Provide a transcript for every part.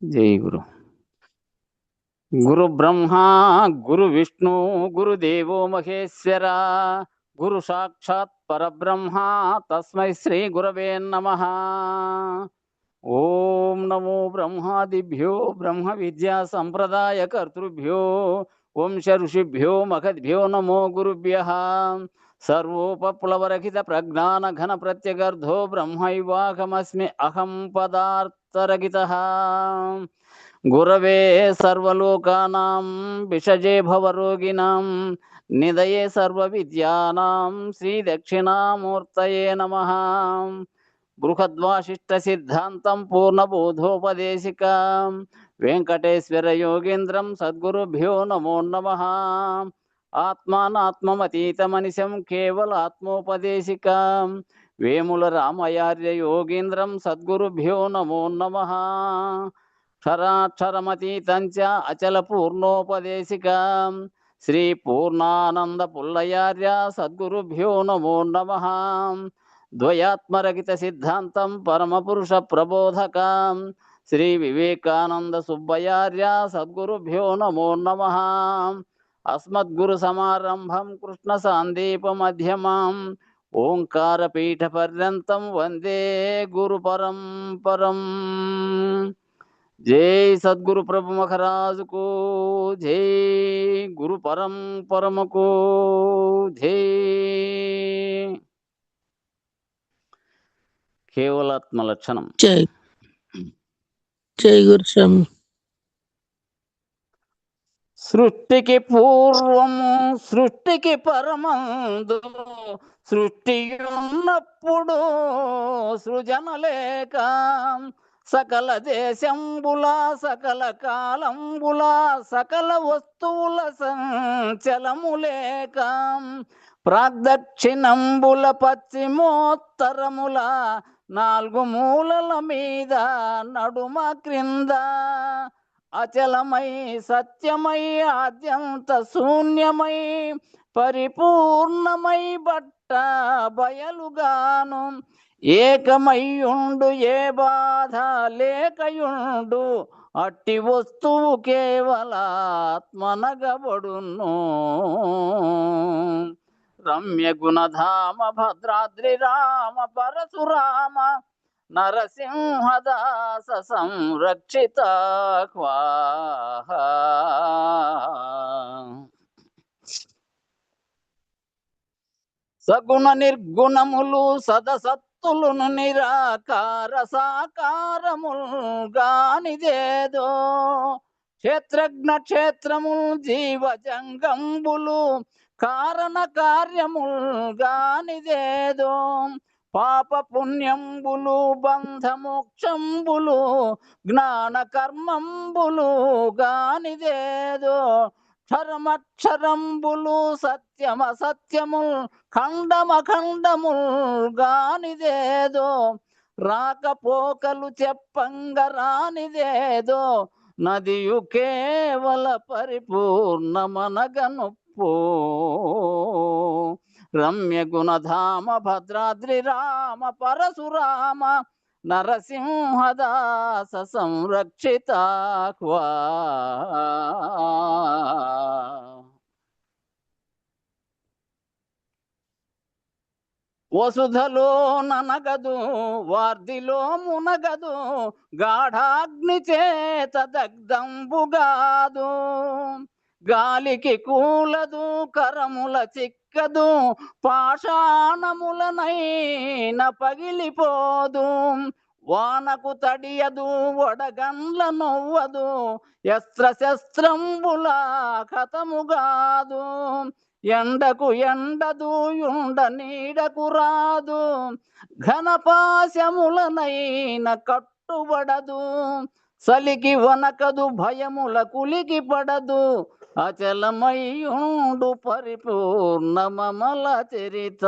జై గురు. గురు బ్రహ్మ గురు విష్ణు గురుదేవో మహేశ్వర గురు సాక్షాత్ పరబ్రహ్మ తస్మై శ్రీ గురవే నమః. ఓం నమో బ్రహ్మాదిభ్యో బ్రహ్మ విద్యా సంప్రదాయ కర్తృభ్యో వంశ ఋషిభ్యో మఖద్భ్యో నమో గురుభ్యః. సర్వోపప్లవరహిత ప్రజ్ఞాన ఘన ప్రత్యగర్ధో బ్రహ్మైవాహమస్మి అహం పదార్థరహితః. గురవే సర్వలోకానాం విషజే భవరోగిణాం నిదయే సర్వ విద్యానాం శ్రీ దక్షిణామూర్తయే నమః. బృహద్వాసిష్ట సిద్ధాంతం పూర్ణబోధోపదేశికాం వెంకటేశ్వర యోగేంద్రం సద్గురుభ్యో నమో నమః. ఆత్మానాత్మమతీతమనిశం కేవలాత్మోపదేశికాం వేముల రామయార్య యోగేంద్రం సద్గురుభ్యో నమో నమః. క్షరాక్షరమతీతంచ అచల పూర్ణోపదేశికాం శ్రీ పూర్ణానంద పుల్లయార్య సద్గురుభ్యో నమో నమః. ద్వయాత్మరహిత సిద్ధాంతం పరమపురుష ప్రబోధకాం శ్రీ వివేకానంద సుబ్బయార్య సద్గురుభ్యో నమో నమః. అస్మద్గురు సమారంభం కృష్ణ సాందీప మధ్యమాం ఓంకార పీఠ పర్యంతం వందే గురు పరంపరం. జై సద్గురు ప్రభు మహారాజుకు జై, గురు పరంపరముకు జై. కేవలాత్మ లక్షణం. జై జై గురు స్వామి. సృష్టికి పూర్వము సృష్టికి పరమందు సృష్టి ఉన్నప్పుడు సృజన లేక సకల దేశంబుల సకల కాలంబుల సకల వస్తువుల సంచలము లేక ప్రాదక్షిణంబుల పశ్చిమోత్తరముల నాలుగు మూలల మీద నడుమ క్రింద అచలమై సత్యమై ఆద్యంత శూన్యమై పరిపూర్ణమై బట్ట బయలుగాను ఏకమయ్యుండు ఏ బాధ లేకయుండు అట్టి వస్తువు కేవలాత్మనగబడును. రమ్య గుణధామ భద్రాద్రి రామ పరశురామ నరసింహదాస సంరక్షిత సగుణ నిర్గుణములు సదసత్తులను నిరాకార సాకారములు గానిదేదో క్షేత్రజ్ఞ క్షేత్రములు జీవ జంగంబులు కారణ కార్యములు గానిదేదో పాప పుణ్యంబులు బంధ మోక్షంబులు జ్ఞాన కర్మంబులు గానిదేదో క్షరమక్షరంబులు సత్యమ సత్యముల్ ఖండమఖండముల్ గానిదేదో రాకపోకలు చెప్పంగ రానిదేదో నదియు కేవల పరిపూర్ణమనగనొప్పు. రమ్య గుణధామ భద్రాద్రి రామ పరశురామ నరసింహదాస సంరక్షిత. వసుధలో ననగదు వార్ధిలో మునగదు గాఢాగ్ని చేత దగ్ధంబుగాదు గాలికి కూలదు కరముల చిక్కదు పాషాణములనైన పగిలిపోదు వానకు తడియదు వడగండ్ల నొవ్వదు యస్త్ర శస్త్రంబుల ఖతముగాదు ఎండకు ఎండదు యుండ నీడకు రాదు ఘనపాశములనైన కట్టుబడదు సలికి వనకదు భయముల కులికి పడదు అచలమయ్యుండు పరిపూర్ణమల చరిత.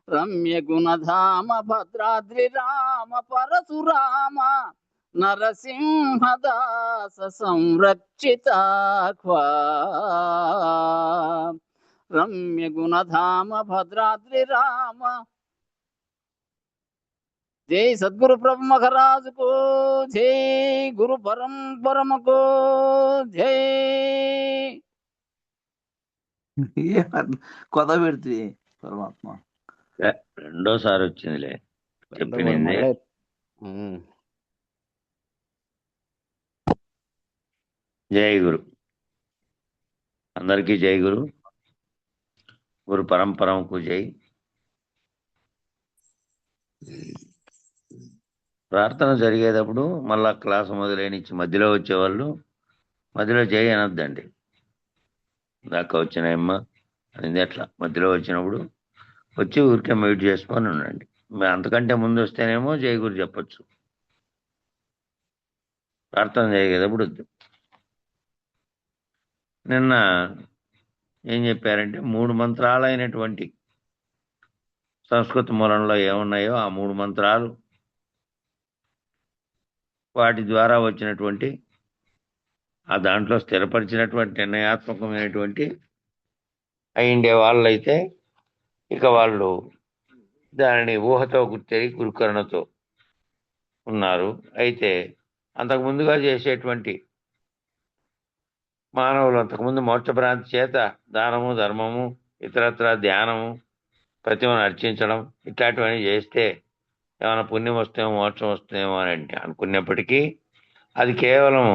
రమ్య గుణధామ భద్రాద్రి రామ పరశురామ నరసింహదాస సంరక్షిత. రమ్య గుణధామ భద్రాద్రి రామ జై సద్గురు ప్రభు మహారాజుకు జై గురు పరంపరమకు జై. కొత్త పెడితే పరమాత్మ రెండోసారి వచ్చిందిలే చెప్పింది. జై గురు, అందరికీ జై గురు. గురు పరంపరకు జై. ప్రార్థన జరిగేటప్పుడు మళ్ళా క్లాసు మొదలైనిచ్చి మధ్యలో వచ్చేవాళ్ళు మధ్యలో జై అనొద్దండి. దాకా వచ్చినాయమ్మ అనేది అట్లా మధ్యలో వచ్చినప్పుడు వచ్చి ఊరికే మ్యూట్ చేసుకొని ఉండండి. అంతకంటే ముందు వస్తేనేమో జై గురు చెప్పచ్చు. ప్రార్థన జరిగేటప్పుడు వద్దు. నిన్న ఏం చెప్పారంటే 3 మంత్రాలైనటువంటి సంస్కృత మూలంలో ఏమున్నాయో ఆ 3 మంత్రాలు వాటి ద్వారా వచ్చినటువంటి ఆ దాంట్లో స్థిరపరిచినటువంటి నిర్ణయాత్మకమైనటువంటి అయిండే వాళ్ళైతే ఇక వాళ్ళు దానిని ఊహతో గుర్తెరి గురుకరణతో ఉన్నారు. అయితే అంతకు ముందుగా చేసేటువంటి మానవులు అంతకుముందు మోక్షభ్రాంతి చేత దానము, ధర్మము, ఇతరత్ర ధ్యానము, ప్రతిమను అర్చించడం ఇట్లాంటివన్నీ చేస్తే ఏమైనా పుణ్యం వస్తేమో మోక్షం వస్తుందేమో అని అనుకున్నప్పటికీ అది కేవలం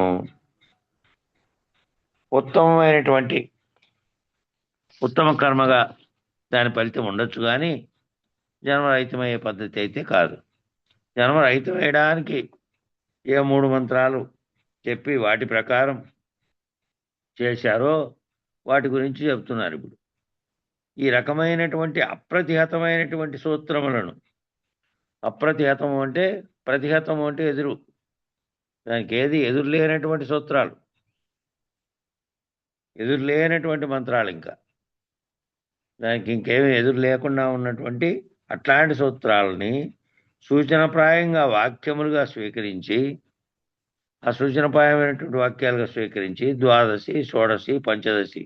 ఉత్తమమైనటువంటి ఉత్తమ కర్మగా దాని ఫలితం ఉండొచ్చు, కానీ జన్మరహితమయ్యే పద్ధతి అయితే కాదు. జన్మరహితమయ్యడానికి ఏ 3 మంత్రాలు చెప్పి వాటి ప్రకారం చేశారో వాటి గురించి చెప్తున్నారు. ఇప్పుడు ఈ రకమైనటువంటి అప్రతిహతమైనటువంటి సూత్రములను, అప్రతిహతము అంటే ప్రతిహతము అంటే ఎదురు, దానికి ఏది ఎదురు లేనటువంటి సూత్రాలు, ఎదురు లేనటువంటి మంత్రాలు, ఇంకా దానికి ఇంకేమీ ఎదురు లేకుండా ఉన్నటువంటి అట్లాంటి సూత్రాలని సూచనప్రాయంగా వాక్యములుగా స్వీకరించి, ఆ సూచనప్రాయమైనటువంటి వాక్యాలుగా స్వీకరించి ద్వాదశి, షోడశి, పంచదశి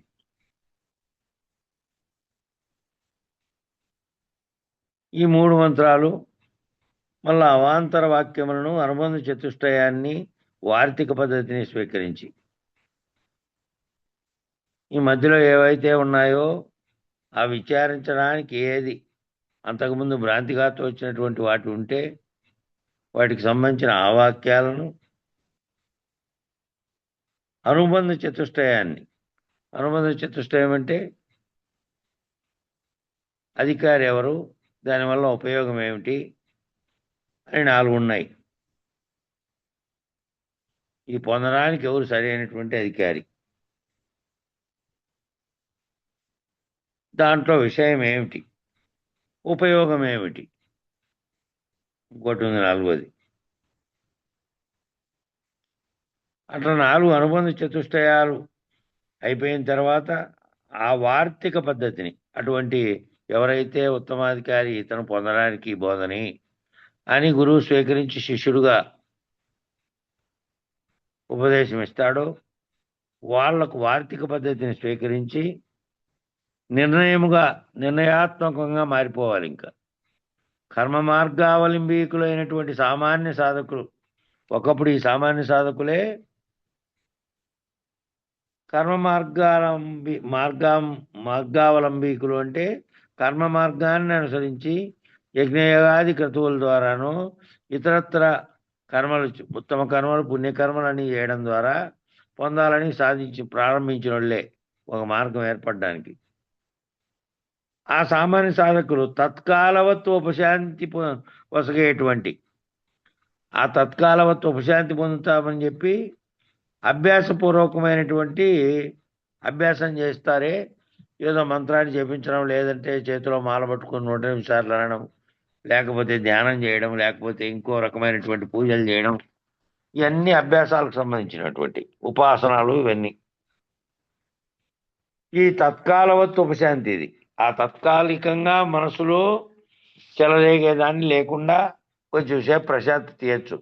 ఈ 3 మంత్రాలు మళ్ళా అవాంతర వాక్యములను, అనుబంధ చతుష్టయాన్ని, వార్తిక పద్ధతిని స్వీకరించి ఈ మధ్యలో ఏవైతే ఉన్నాయో ఆ విచారించడానికి ఏది అంతకుముందు భ్రాంతిగాతో వచ్చినటువంటి వాటి ఉంటే వాటికి సంబంధించిన ఆ వాక్యాలను, అనుబంధ చతుష్టయాన్ని, అనుబంధ చతుష్టయం అంటే అధికారి ఎవరు, దానివల్ల ఉపయోగం ఏమిటి అని 4 ఉన్నాయి. ఈ పొందడానికి ఎవరు సరైనటువంటి అధికారి, దాంట్లో విషయం ఏమిటి, ఉపయోగం ఏమిటి, ఇంకోటి ఉంది 4వది. అట్లా 4 అనుబంధ చతుష్టయాలు అయిపోయిన తర్వాత ఆ వార్తిక పద్ధతిని, అటువంటి ఎవరైతే ఉత్తమాధికారి ఇతను పొందడానికి బోధని అని గురువు స్వీకరించి శిష్యుడుగా ఉపదేశం ఇస్తాడో వాళ్లకు వార్తిక పద్ధతిని స్వీకరించి నిర్ణయాత్మకంగా మారిపోవాలి. ఇంకా కర్మ మార్గావలంబీకులైనటువంటి సామాన్య సాధకులు, ఒకప్పుడు ఈ సామాన్య సాధకులే కర్మ మార్గావలంబీకులు అంటే కర్మ మార్గాన్ని అనుసరించి యజ్ఞయాగాది క్రతువుల ద్వారాను ఇతరత్ర కర్మలు, ఉత్తమ కర్మలు, పుణ్యకర్మలని చేయడం ద్వారా పొందాలని ప్రారంభించిన వాళ్ళే ఒక మార్గం ఏర్పడడానికి. ఆ సామాన్య సాధకులు తత్కాలవత్ ఉపశాంతి వసగేటువంటి, ఆ తత్కాలవత్ ఉపశాంతి పొందుతామని చెప్పి అభ్యాసపూర్వకమైనటువంటి అభ్యాసం చేస్తారే, ఏదో మంత్రాన్ని జపించడం, లేదంటే చేతిలో మాల పట్టుకుని 108 సార్లు అనడం, లేకపోతే ధ్యానం చేయడం, లేకపోతే ఇంకో రకమైనటువంటి పూజలు చేయడం, ఇవన్నీ అభ్యాసాలకు సంబంధించినటువంటి ఉపాసనాలు. ఇవన్నీ ఈ తత్కాలవత్ ఉపశాంతి, ఇది ఆ తాత్కాలికంగా మనసులో చెలరేగేదాన్ని లేకుండా కొంచెంసేపు ప్రశాంతి తీయచ్చు.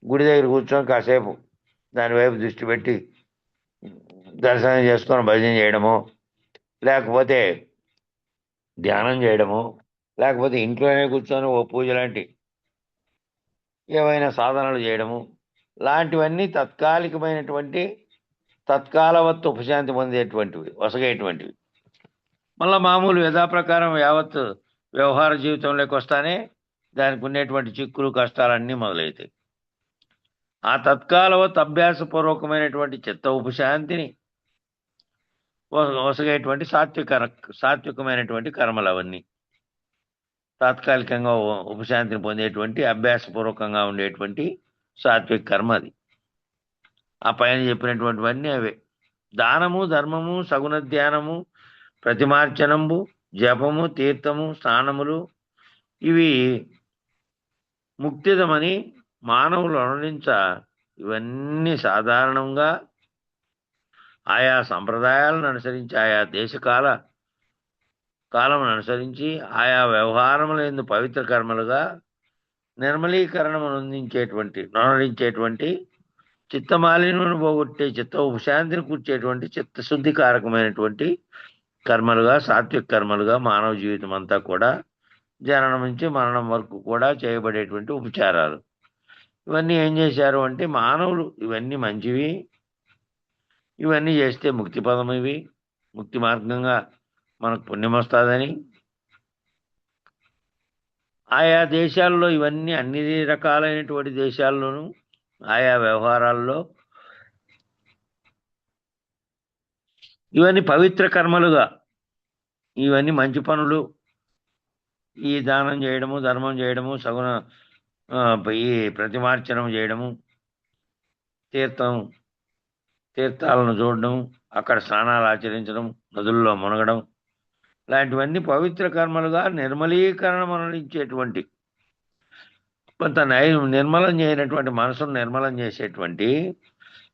గుడి దగ్గర కూర్చొని కాసేపు దానివైపు దృష్టి పెట్టి దర్శనం చేసుకొని భజన చేయడము, లేకపోతే ధ్యానం చేయడము, లేకపోతే ఇంట్లోనే కూర్చొని ఓ పూజ లాంటి ఏవైనా సాధనలు చేయడము లాంటివన్నీ తాత్కాలికమైనటువంటి తత్కాలవత్తు ఉపశాంతి పొందేటువంటివి వసగేటువంటివి. మళ్ళా మామూలు యథాప్రకారం యావత్ వ్యవహార జీవితంలోకి వస్తానే దానికి ఉండేటువంటి చిక్కులు కష్టాలన్నీ మొదలవుతాయి. ఆ తత్కాలవత్ అభ్యాసపూర్వకమైనటువంటి చిత్త ఉపశాంతిని వసగేటువంటి సాత్వికమైనటువంటి కర్మలు అవన్నీ తాత్కాలికంగా ఉపశాంతిని పొందేటువంటి అభ్యాసపూర్వకంగా ఉండేటువంటి సాత్విక కర్మ అది. ఆ పైన చెప్పినటువంటివన్నీ అవే. దానము, ధర్మము, సగుణ ధ్యానము, ప్రతిమార్చనము, జపము, తీర్థము, స్నానములు ఇవి ముక్తిదమని మానవులు అనులించ ఇవన్నీ సాధారణంగా ఆయా సంప్రదాయాలను అనుసరించి ఆయా కాలమును అనుసరించి ఆయా వ్యవహారములందు పవిత్ర కర్మలుగా నొనరించేటువంటి చిత్తమాలిన్యమును పోగొట్టే చిత్త ఉపశాంతిని కూర్చేటువంటి చిత్తశుద్ధికారకమైనటువంటి కర్మలుగా సాత్విక కర్మలుగా మానవ జీవితం అంతా కూడా జననం నుంచి మరణం వరకు కూడా చేయబడేటువంటి ఉపచారాలు. ఇవన్నీ ఏం చేశారు అంటే మానవులు ఇవన్నీ మంచివి, ఇవన్నీ చేస్తే ముక్తి పదం, ఇవి ముక్తి మార్గంగా మనకు పుణ్యం వస్తుందని ఆయా దేశాల్లో ఇవన్నీ అన్ని రకాలైనటువంటి దేశాల్లోనూ ఆయా వ్యవహారాల్లో ఇవన్నీ పవిత్ర కర్మలుగా, ఇవన్నీ మంచి పనులు, ఈ దానం చేయడము, ధర్మం చేయడము, సగుణ ఈ ప్రతిమార్చనం చేయడము, తీర్థాలను చూడడం, అక్కడ స్నానాలు ఆచరించడం, నదుల్లో మునగడం లాంటివన్నీ పవిత్ర కర్మలుగా నిర్మలీకరణం అనలించేటువంటి కొంత నిర్మలం చేయనటువంటి మనసును నిర్మలం చేసేటువంటి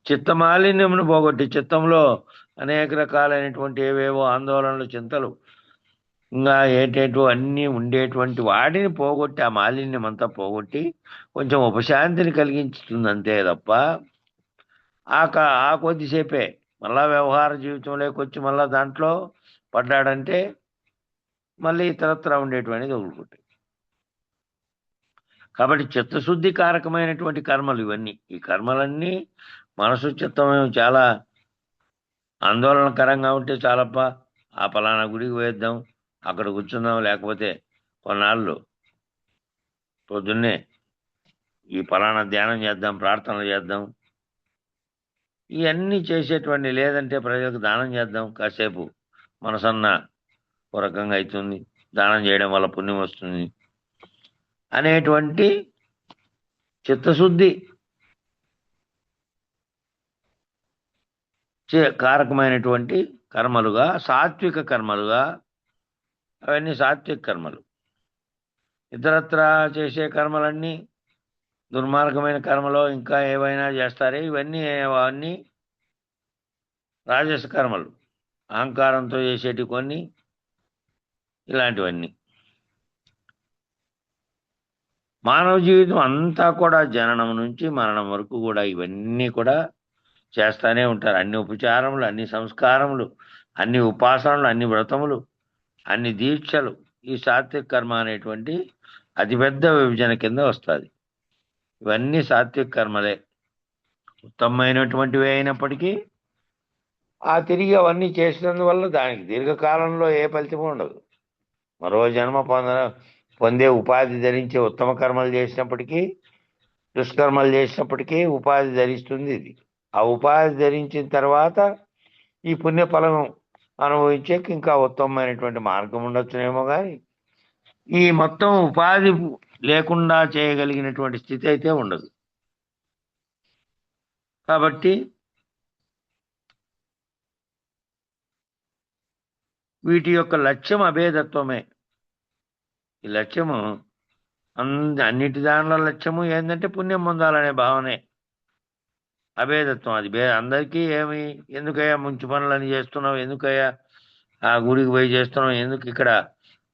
చిత్తమాలిన్యమును పోగొట్టి చిత్తంలో అనేక రకాలైనటువంటి ఏవేవో ఆందోళనలు, చింతలు, ఇంకా ఏంటేంటో అన్నీ ఉండేటువంటి వాటిని పోగొట్టి ఆ మాలిన్యం అంతా పోగొట్టి కొంచెం ఉపశాంతిని కలిగించుతుంది అంతే తప్ప ఆ కొద్దిసేపే మళ్ళా వ్యవహార జీవితంలోకి వచ్చి మళ్ళా దాంట్లో పడ్డాడంటే మళ్ళీ ఇతరత్రా ఉండేటువంటిది వదులుకుంటాయి. కాబట్టి చిత్తశుద్ధి కారకమైనటువంటి కర్మలు ఇవన్నీ. ఈ కర్మలన్నీ మనసు చిత్తం చాలా ఆందోళనకరంగా ఉంటే చాలప్ప ఆ పలానా గుడికి వేద్దాం, అక్కడ కూర్చుందాం, లేకపోతే కొన్నాళ్ళు పొద్దున్నే ఈ పలానా ధ్యానం చేద్దాం, ప్రార్థనలు చేద్దాం, ఇవన్నీ చేసేటువంటి. లేదంటే ప్రజలకు దానం చేద్దాం, కాసేపు మనసన్న ఓ రకంగా అవుతుంది, దానం చేయడం వల్ల పుణ్యం వస్తుంది అనేటువంటి చిత్తశుద్ధి కారకమైనటువంటి కర్మలుగా, సాత్విక కర్మలుగా, అవన్నీ సాత్విక కర్మలు. ఇతరత్రా చేసే కర్మలన్నీ దుర్మార్గమైన కర్మలో ఇంకా ఏవైనా చేస్తారే, అవన్నీ రాజస కర్మలు, అహంకారంతో చేసేటి కొన్ని, ఇలాంటివన్నీ. మానవ జీవితం అంతా కూడా జననం నుంచి మరణం వరకు కూడా ఇవన్నీ కూడా చేస్తానే ఉంటారు. అన్ని ఉపచారములు, అన్ని సంస్కారములు, అన్ని ఉపాసనలు, అన్ని వ్రతములు, అన్ని దీక్షలు ఈ సాత్విక కర్మ అనేటువంటి అతిపెద్ద విభజన కింద వస్తుంది. ఇవన్నీ సాత్విక కర్మలే, ఉత్తమమైనటువంటివి అయినప్పటికీ తిరిగి అవన్నీ చేసినందువల్ల దానికి దీర్ఘకాలంలో ఏ ఫలితం ఉండదు. మరో జన్మ పొందే ఉపాధి ధరించే ఉత్తమ కర్మలు చేసినప్పటికీ, దుష్కర్మలు చేసినప్పటికీ ఉపాధి ధరిస్తుంది ఇది. ఆ ఉపాధి ధరించిన తర్వాత ఈ పుణ్యఫలం అనుభవించేకి ఇంకా ఉత్తమమైనటువంటి మార్గం ఉండొచ్చునేమో, కానీ ఈ మొత్తం ఉపాధి లేకుండా చేయగలిగినటువంటి స్థితి అయితే ఉండదు. కాబట్టి వీటి యొక్క లక్ష్యం అభేదత్వమే. ఈ లక్ష్యము అన్నిటి దానిలో లక్ష్యము ఏంటంటే పుణ్యం పొందాలనే భావనే. అభేదత్వం అది అందరికీ ఏమి, ఎందుకయ్యా మంచి పనులని చేస్తున్నావు, ఎందుకయ్యా ఆ గుడికి పోయి చేస్తున్నావు, ఎందుకు ఇక్కడ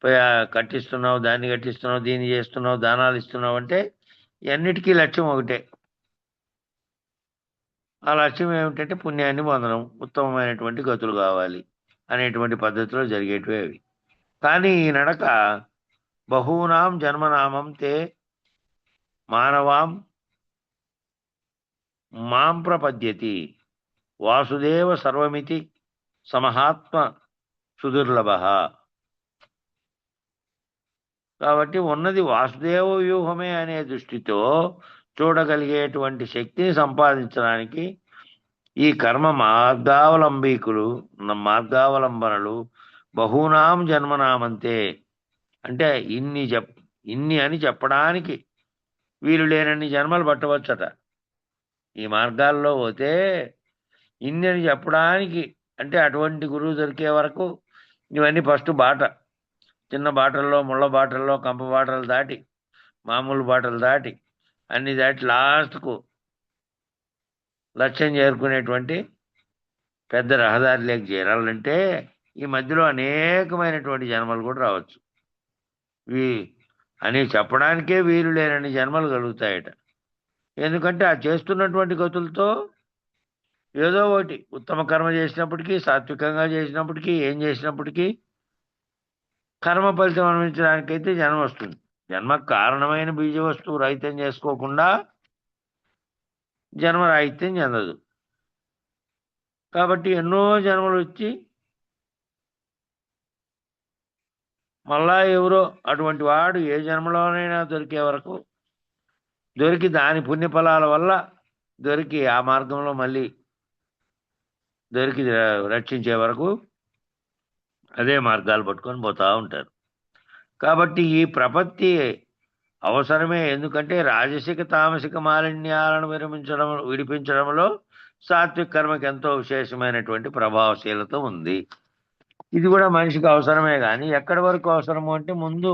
పోయి కట్టిస్తున్నావు, దాన్ని కట్టిస్తున్నావు, దీన్ని చేస్తున్నావు, దానాలు ఇస్తున్నావు అంటే అన్నిటికీ లక్ష్యం ఒకటే. ఆ లక్ష్యం ఏమిటంటే పుణ్యాన్ని పొందడం, ఉత్తమమైనటువంటి గతులు కావాలి అనేటువంటి పద్ధతిలో జరిగేటివి అవి. కానీ ఈ నడక బహూనాం జన్మనామం తే మానవాం మాం ప్రపద్యతి వాసుదేవ సర్వమితి సమహాత్మ సుదుర్లభ. కాబట్టి ఉన్నది వాసుదేవ వ్యూహమే అనే దృష్టితో చూడగలిగేటువంటి శక్తిని సంపాదించడానికి ఈ కర్మ మార్గావలంబనలు బహూనాం జన్మనామంతే, అంటే ఇన్ని అని చెప్పడానికి వీలు లేనన్ని జన్మలు పట్టవచ్చట. ఈ మార్గాల్లో పోతే ఇన్ని అని చెప్పడానికి, అంటే అటువంటి గురువు దొరికే వరకు ఇవన్నీ ఫస్ట్ బాట, చిన్న బాటల్లో, ముళ్ళ బాటల్లో, కంప బాటలు దాటి, మామూలు బాటలు దాటి, అన్ని దాటి లాస్ట్కు లక్ష్యం చేరుకునేటువంటి పెద్ద రహదారిలోకి చేరాలంటే ఈ మధ్యలో అనేకమైనటువంటి జన్మలు కూడా రావచ్చు. అని చెప్పడానికే వీలు లేనన్ని జన్మలు కలుగుతాయట. ఎందుకంటే ఆ చేస్తున్నటువంటి గతులతో ఏదో ఒకటి ఉత్తమ కర్మ చేసినప్పటికీ, సాత్వికంగా చేసినప్పటికీ, ఏం చేసినప్పటికీ కర్మ ఫలితం అనుభవించడానికైతే జన్మ వస్తుంది. జన్మకు కారణమైన బీజ వస్తువు రహితం చేసుకోకుండా జన్మ రాహిత్యం చెందదు. కాబట్టి ఎన్నో జన్మలు వచ్చి మళ్ళా ఎవరో అటువంటి వాడు ఏ జన్మలోనైనా దొరికే వరకు, దొరికి దాని పుణ్యఫలాల వల్ల దొరికి ఆ మార్గంలో మళ్ళీ దొరికి రక్షించే వరకు అదే మార్గాలు పట్టుకొని పోతూ ఉంటారు. కాబట్టి ఈ ప్రపత్తి అవసరమే. ఎందుకంటే రాజసిక తామసిక మాలిన్యాలను విడిపించడంలో సాత్విక కర్మకి ఎంతో విశేషమైనటువంటి ప్రభావశీలత ఉంది. ఇది కూడా మనిషికి అవసరమే. కానీ ఎక్కడి వరకు అవసరము అంటే, ముందు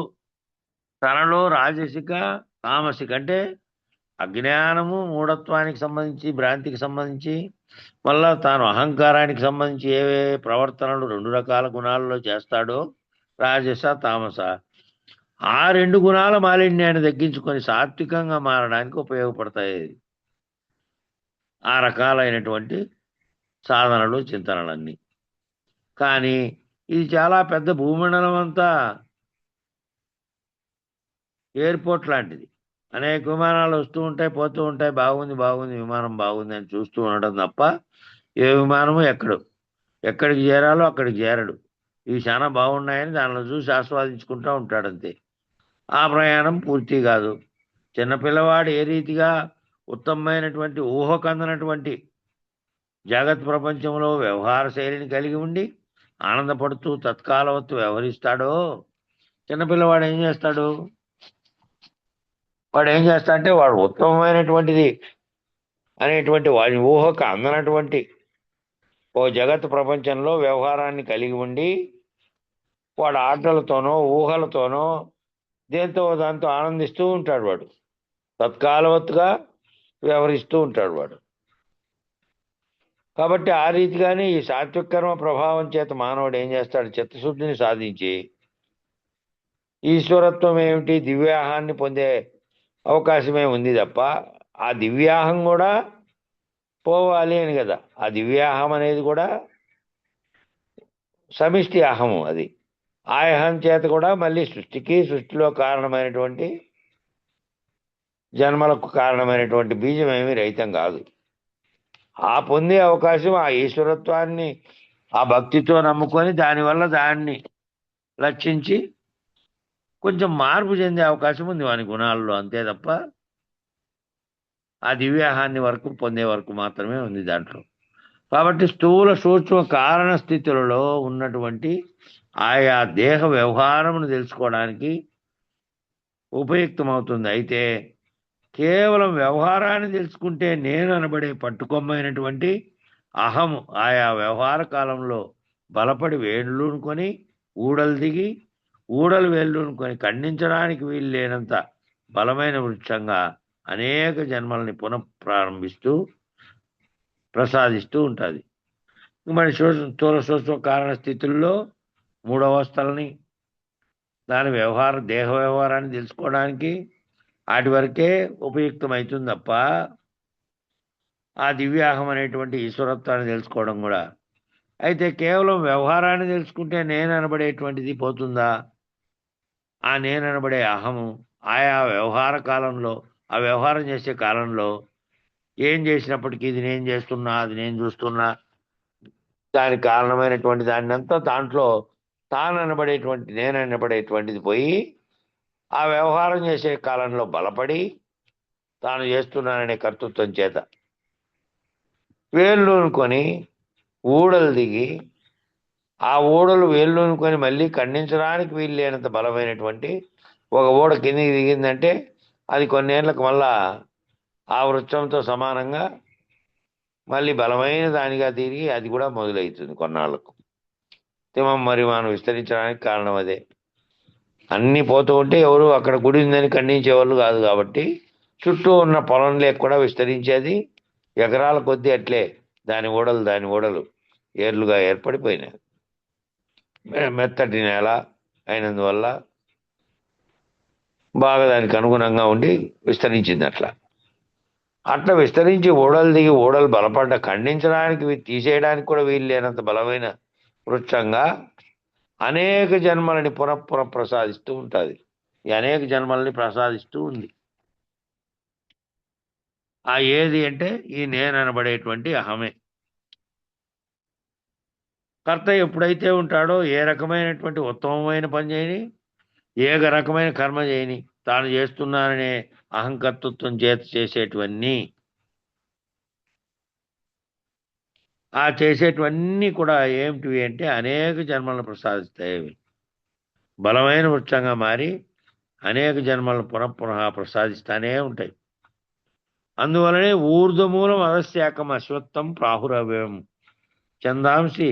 తనలో రాజసిక తామసిక అంటే అజ్ఞానము, మూఢత్వానికి సంబంధించి, భ్రాంతికి సంబంధించి, మళ్ళా తాను అహంకారానికి సంబంధించి ఏవే ప్రవర్తనలు 2 రకాల గుణాలలో చేస్తాడో, రాజస తామస, ఆ 2 గుణాల మాలిన్యాన్ని తగ్గించుకొని సాత్వికంగా మారడానికి ఉపయోగపడతాయి ఆ రకాలైనటువంటి సాధనలు, చింతనలన్నీ. కానీ ఇది చాలా పెద్ద భూమండలం అంతా ఎయిర్పోర్ట్ లాంటిది. అనేక విమానాలు వస్తూ ఉంటాయి, పోతూ ఉంటాయి. బాగుంది విమానం బాగుంది అని చూస్తూ ఉండడం తప్ప ఏ విమానము ఎక్కడికి చేరాలో అక్కడికి చేరడు. ఇవి చాలా బాగున్నాయని దానిలో చూసి ఆస్వాదించుకుంటూ ఉంటాడంతే. ఆ ప్రయాణం పూర్తి కాదు. చిన్నపిల్లవాడు ఏ రీతిగా ఉత్తమమైనటువంటి ఊహకందనటువంటి జగత్ ప్రపంచంలో వ్యవహార శైలిని కలిగి ఉండి ఆనందపడుతూ తత్కాలవత్తు వ్యవహరిస్తాడో, చిన్నపిల్లవాడు ఏం చేస్తాడు? వాడు ఏం చేస్తాడంటే, వాడు ఉత్తమమైనటువంటిది అనేటువంటి వాడి ఊహకు అందనటువంటి ఓ జగత్ ప్రపంచంలో వ్యవహారాన్ని కలిగి ఉండి వాడు ఆటలతోనో ఊహలతోనో దాంతో ఆనందిస్తూ ఉంటాడు. వాడు తత్కాలవత్తుగా వ్యవహరిస్తూ ఉంటాడు వాడు. కాబట్టి ఆ రీతిగానే ఈ సాత్విక కర్మ ప్రభావం చేత మానవుడు ఏం చేస్తాడు? చిత్తశుద్ధిని సాధించి ఈశ్వరత్వం ఏమిటి, దివ్యాహాన్ని పొందే అవకాశమే ఉంది తప్ప ఆ దివ్యాహం కూడా పోవాలి అని కదా. ఆ దివ్యాహం అనేది కూడా సమిష్టి అహము. అది ఆ అహం చేత కూడా మళ్ళీ సృష్టిలో కారణమైనటువంటి జన్మలకు కారణమైనటువంటి బీజం ఏమీ రహితం కాదు. ఆ పొందే అవకాశం ఆ ఈశ్వరత్వాన్ని ఆ భక్తితో నమ్ముకొని దానివల్ల దాన్ని లక్షించి కొంచెం మార్పు చెందే అవకాశం ఉంది వాని గుణాల్లో, అంతే తప్ప ఆ దివ్యాహాన్ని వరకు పొందే వరకు మాత్రమే ఉంది దాంట్లో. కాబట్టి స్థూల సూక్ష్మ కారణ స్థితులలో ఉన్నటువంటి ఆయా దేహ వ్యవహారమును తెలుసుకోవడానికి ఉపయుక్తమవుతుంది. అయితే కేవలం వ్యవహారాన్ని తెలుసుకుంటే నేను అనబడే పట్టుకొమ్మైనటువంటి అహము ఆయా వ్యవహార కాలంలో బలపడి వేళ్ళూనుకొని ఊడలు దిగి ఊడలు వేళ్ళూనుకొని ఖండించడానికి వీలు లేనంత బలమైన వృక్షంగా అనేక జన్మల్ని పునఃప్రారంభిస్తూ ప్రసాదిస్తూ ఉంటుంది. మరి స్థూల సూక్ష్మ కారణ స్థితుల్లో 3 అవస్థలని దాని దేహ వ్యవహారాన్ని తెలుసుకోవడానికి వాటి వరకే ఉపయుక్తమవుతుంది తప్ప ఆ దివ్యాహం అనేటువంటి ఈశ్వరత్వాన్ని తెలుసుకోవడం కూడా. అయితే కేవలం వ్యవహారాన్ని తెలుసుకుంటే నేను అనబడేటువంటిది పోతుందా? ఆ నేను అనబడే అహము ఆయా వ్యవహార కాలంలో ఆ వ్యవహారం చేసే కాలంలో ఏం చేసినప్పటికీ ఇది నేను చేస్తున్నా, అది నేను చూస్తున్నా, దానికి కారణమైనటువంటి దాన్ని అంతా దాంట్లో తాను అనబడేటువంటి నేను అనబడేటువంటిది పోయి ఆ వ్యవహారం చేసే కాలంలో బలపడి తాను చేస్తున్నాననే కర్తృత్వం చేత వేళ్ళూనుకొని ఊడలు దిగి ఆ ఊడలు వేళ్ళూనుకొని మళ్ళీ ఖండించడానికి వీలు లేనంత బలమైనటువంటి ఒక ఊడ కిందికి దిగిందంటే అది కొన్నేళ్లకు మళ్ళా ఆ వృక్షంతో సమానంగా మళ్ళీ బలమైన దానిగా తిరిగి అది కూడా మొదలవుతుంది కొన్నాళ్లకు. తిమం మరి మనం విస్తరించడానికి కారణం అదే. అన్ని పోతూ ఉంటే ఎవరు అక్కడ గుడి ఉందని ఖండించేవాళ్ళు కాదు కాబట్టి చుట్టూ ఉన్న పొలం లేక కూడా విస్తరించేది. ఎకరాల కొద్దీ అట్లే దాని ఓడలు ఏర్లుగా ఏర్పడిపోయినాయి. మెత్తటి నేల అయినందువల్ల బాగా దానికి అనుగుణంగా ఉండి విస్తరించింది. అట్లా విస్తరించి ఓడలు దిగి ఓడలు బలపడ్డ ఖండించడానికి తీసేయడానికి కూడా వీలు లేనంత బలమైన వృక్షంగా అనేక జన్మలని పునఃపున ప్రసాదిస్తూ ఉంటుంది. ఈ అనేక జన్మలని ప్రసాదిస్తూ ఉంది. ఆ ఏది అంటే ఈ నేను అనబడేటువంటి అహమే. కర్త ఎప్పుడైతే ఉంటాడో ఏ రకమైనటువంటి ఉత్తమమైన పని చేయని, ఏ రకమైన కర్మ చేయని, తాను చేస్తున్నాననే అహంకర్తృత్వం చేత చేసేటివన్నీ ఆ చేసేటివన్నీ కూడా ఏమిటివి అంటే అనేక జన్మలను ప్రసాదిస్తాయి. బలమైన వృక్షంగా మారి అనేక జన్మలను పునఃపునః ప్రసాదిస్తానే ఉంటాయి. అందువలనే ఊర్ధమూలం అవశ్యాకం అశ్వత్థం ప్రాహురవ్యం చందాంసి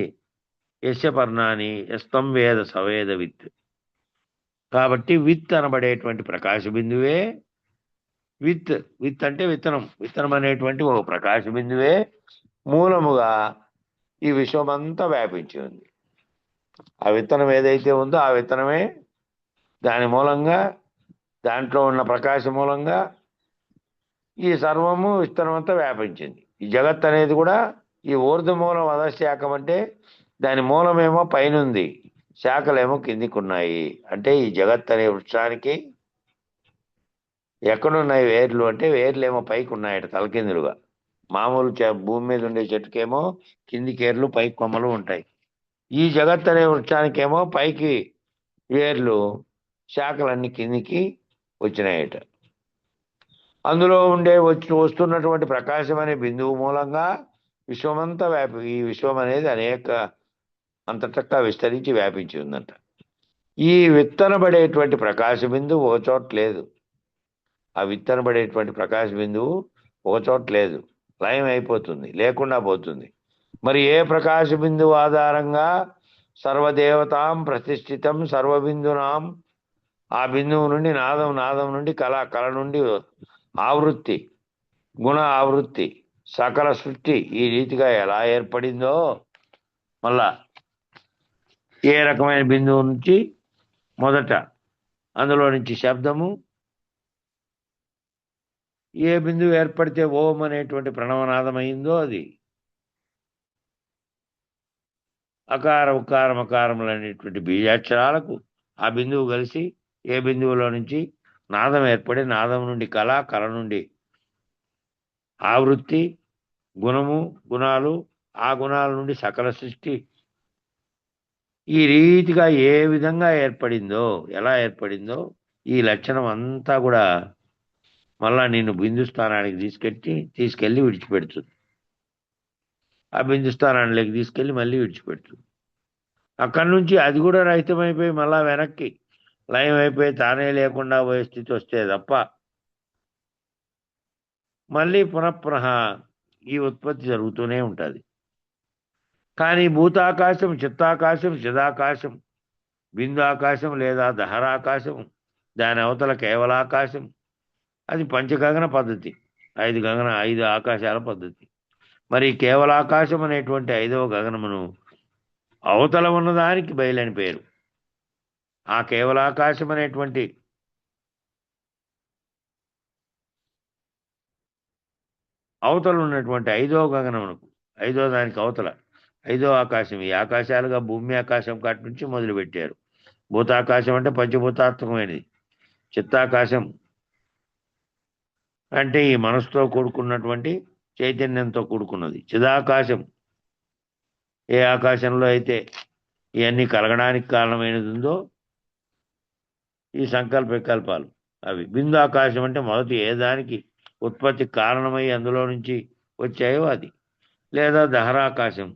యస్య పర్ణాని యస్తం వేద సవేద విత్. కాబట్టి విత్ అనబడేటువంటి ప్రకాశ బిందువే విత్ అంటే విత్తనం అనేటువంటి ఒక ప్రకాశ బిందువే మూలముగా ఈ విశ్వమంతా వ్యాపించి ఉంది. ఆ విత్తనం ఏదైతే ఉందో ఆ విత్తనమే దాని మూలంగా దాంట్లో ఉన్న ప్రకాశం మూలంగా ఈ సర్వము విస్తరం అంతా వ్యాపించింది. ఈ జగత్ అనేది కూడా ఈ ఊర్ధమూలం అధశాఖం అంటే దాని మూలమేమో పైనుంది, శాఖలేమో కిందికి ఉన్నాయి. అంటే ఈ జగత్ అనే వృక్షానికి ఎక్కడున్నాయి వేర్లు అంటే వేర్లేమో పైకి ఉన్నాయట తలకిందులుగా. మామూలు భూమి మీద ఉండే చెట్టుకేమో కిందికి ఏర్లు పైకి కొమ్మలు ఉంటాయి. ఈ జగత్ అనే వృక్షానికేమో పైకి వేర్లు, శాఖలన్నీ కిందికి వచ్చినాయట. అందులో ఉండే వస్తున్నటువంటి ప్రకాశం అనే బిందువు మూలంగా విశ్వమంతా ఈ విశ్వం అనేది అనేక అంతటా విస్తరించి వ్యాపించి ఉందంట. ఈ విత్తనబడేటువంటి ప్రకాశ బిందువు ఒక చోట లేదు. ఆ విత్తనబడేటువంటి ప్రకాశ బిందువు ఒక చోట లేదు, లయం అయిపోతుంది, లేకుండా పోతుంది. మరి ఏ ప్రకాశ బిందువు ఆధారంగా సర్వదేవతాం ప్రతిష్ఠితం సర్వబిందునాం, ఆ బిందువు నుండి నాదం నుండి కళ నుండి ఆవృత్తి, గుణ ఆవృత్తి, సకల సృష్టి ఈ రీతిగా ఎలా ఏర్పడిందో, మళ్ళా ఏ రకమైన బిందువు నుంచి మొదట అందులో నుంచి శబ్దము, ఏ బిందువు ఏర్పడితే ఓం అనేటువంటి ప్రణవనాదం అయిందో అది అకార ఉకార మకారములు అనేటువంటి బీజాక్షరాలకు ఆ బిందువు కలిసి ఏ బిందువులో నుంచి నాదం ఏర్పడి నాదం నుండి కళ నుండి ఆవృత్తి, గుణము, గుణాలు, ఆ గుణాల నుండి సకల సృష్టి ఈ రీతిగా ఏ విధంగా ఏర్పడిందో, ఎలా ఏర్పడిందో ఈ లక్షణం అంతా కూడా మళ్ళా నిన్ను బిందు స్థానానికి తీసుకెళ్ళి విడిచిపెడుతుంది. ఆ బిందు స్థానానికి తీసుకెళ్ళి మళ్ళీ విడిచిపెడుతుంది. అక్కడి నుంచి అది కూడా రహితమైపోయి మళ్ళా వెనక్కి లయం అయిపోయి తానే లేకుండా పోయే స్థితి వస్తే తప్ప మళ్ళీ పునఃపునః ఈ ఉత్పత్తి జరుగుతూనే ఉంటుంది. కానీ భూతాకాశం, చిత్తాకాశం, చిదాకాశం, బిందాకాశం లేదా దహరాకాశం, దాని అవతల కేవలాకాశం, అది పంచగగన పద్ధతి, 5 ఆకాశాల పద్ధతి. మరి కేవలాకాశం అనేటువంటి 5వ గగనమును అవతల ఉన్నదానికి బయలని పేరు. ఆ కేవలాకాశం అనేటువంటి అవతల ఉన్నటువంటి 5వ గగనమునకు, 5వ దానికి అవతల 5వ ఆకాశం, ఈ ఆకాశాలుగా భూమి ఆకాశం కాటి నుంచి మొదలుపెట్టారు. భూతాకాశం అంటే పంచభూతాత్మకమైనది, చిత్తాకాశం అంటే ఈ మనసుతో కూడుకున్నటువంటి చైతన్యంతో కూడుకున్నది. చిదాకాశం, ఏ ఆకాశంలో అయితే ఇవన్నీ కలగడానికి కారణమైనది ఉందో ఈ సంకల్ప వికల్పాలు అవి. బిందు ఆకాశం అంటే మొదటి ఏ దానికి ఉత్పత్తి కారణమై అందులో నుంచి వచ్చాయో అది. లేదా దహరాకాశం,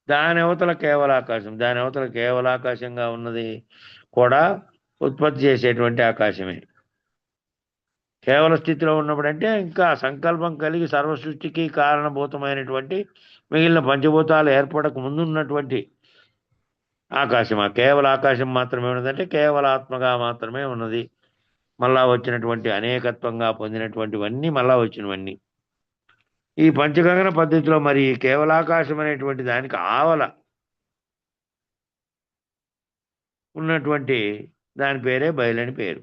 దాని అవతల కేవలాకాశం, దాని అవతల కేవలాకాశంగా ఉన్నది కూడా ఉత్పత్తి చేసేటువంటి ఆకాశమే. కేవల స్థితిలో ఉన్నప్పుడు అంటే ఇంకా సంకల్పం కలిగి సర్వ సృష్టికి కారణభూతమైనటువంటి మిగిలిన పంచభూతాలు ఏర్పడక ముందున్నటువంటి ఆకాశం. ఆ కేవల ఆకాశం మాత్రమే ఉన్నదంటే కేవలాత్మగా మాత్రమే ఉన్నది. మళ్ళా వచ్చినటువంటి అనేకత్వంగా పొందినటువంటివన్నీ మళ్ళా వచ్చినవన్నీ. ఈ పంచగగన పద్ధతిలో మరి కేవలాకాశం అనేటువంటి దానికి ఆవల ఉన్నటువంటి దాని పేరే బయలని పేరు.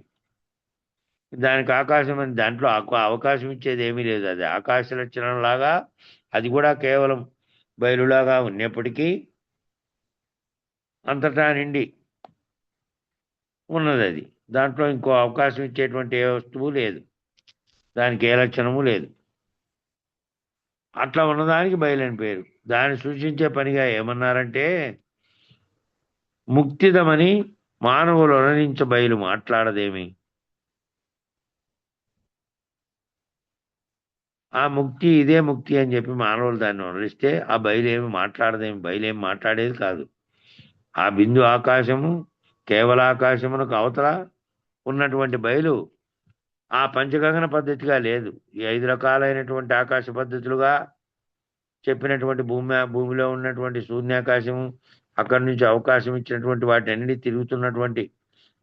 దానికి ఆకాశం అని దాంట్లో అవకాశం ఇచ్చేది ఏమీ లేదు. అది ఆకాశ లక్షణంలాగా అది కూడా కేవలం బయలులాగా ఉన్నప్పటికీ అంతటా నిండి ఉన్నది అది. దాంట్లో ఇంకో అవకాశం ఇచ్చేటువంటి ఏ వస్తువు లేదు, దానికి ఏ లక్షణము లేదు. అట్లా ఉన్నదానికి బయలని పేరు. దాన్ని సూచించే పనిగా ఏమన్నారంటే ముక్తిదమని మానవులు అనరించ బయలు మాట్లాడదేమి. ఆ ముక్తి ఇదే ముక్తి అని చెప్పి మానవులు దాన్ని అనరిస్తే ఆ బయలేమి మాట్లాడదేమి. బయలేమి మాట్లాడేది కాదు. ఆ బిందు ఆకాశము కేవలాకాశమునకు అవతల ఉన్నటువంటి బయలు ఆ పంచగగన పద్ధతిగా లేదు. ఈ 5 రకాలైనటువంటి ఆకాశ పద్ధతులుగా చెప్పినటువంటి భూమిలో ఉన్నటువంటి శూన్యాకాశము, అక్కడి నుంచి అవకాశం ఇచ్చినటువంటి వాటి అన్ని తిరుగుతున్నటువంటి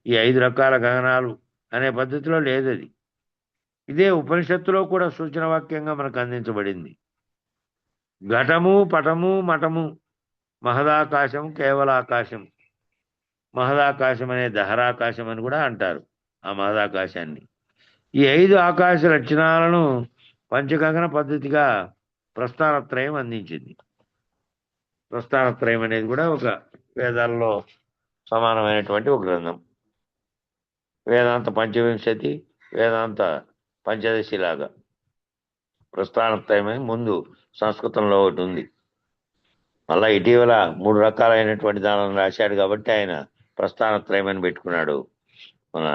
ఈ 5 రకాల గగనాలు అనే పద్ధతిలో లేదు అది. ఇదే ఉపనిషత్తులో కూడా సూచన వాక్యంగా మనకు అందించబడింది. ఘటము పటము మఠము మహదాకాశం కేవలాకాశం. మహదాకాశం అనే దహరాకాశం అని కూడా అంటారు ఆ మహదాకాశాన్ని. ఈ 5 ఆకాశ లక్షణాలను పంచగగన పద్ధతిగా ప్రస్థానత్రయం అందించింది. ప్రస్థానత్రయం అనేది కూడా ఒక వేదాల్లో సమానమైనటువంటి ఒక గ్రంథం. వేదాంత పంచవింశతి, వేదాంత పంచదశి లాగా ప్రస్థానత్రయం అని ముందు సంస్కృతంలో ఒకటి ఉంది. మళ్ళా ఇటీవల 3 రకాలైనటువంటి దానిని రాశాడు కాబట్టి ఆయన ప్రస్థానత్రయం అని పెట్టుకున్నాడు మన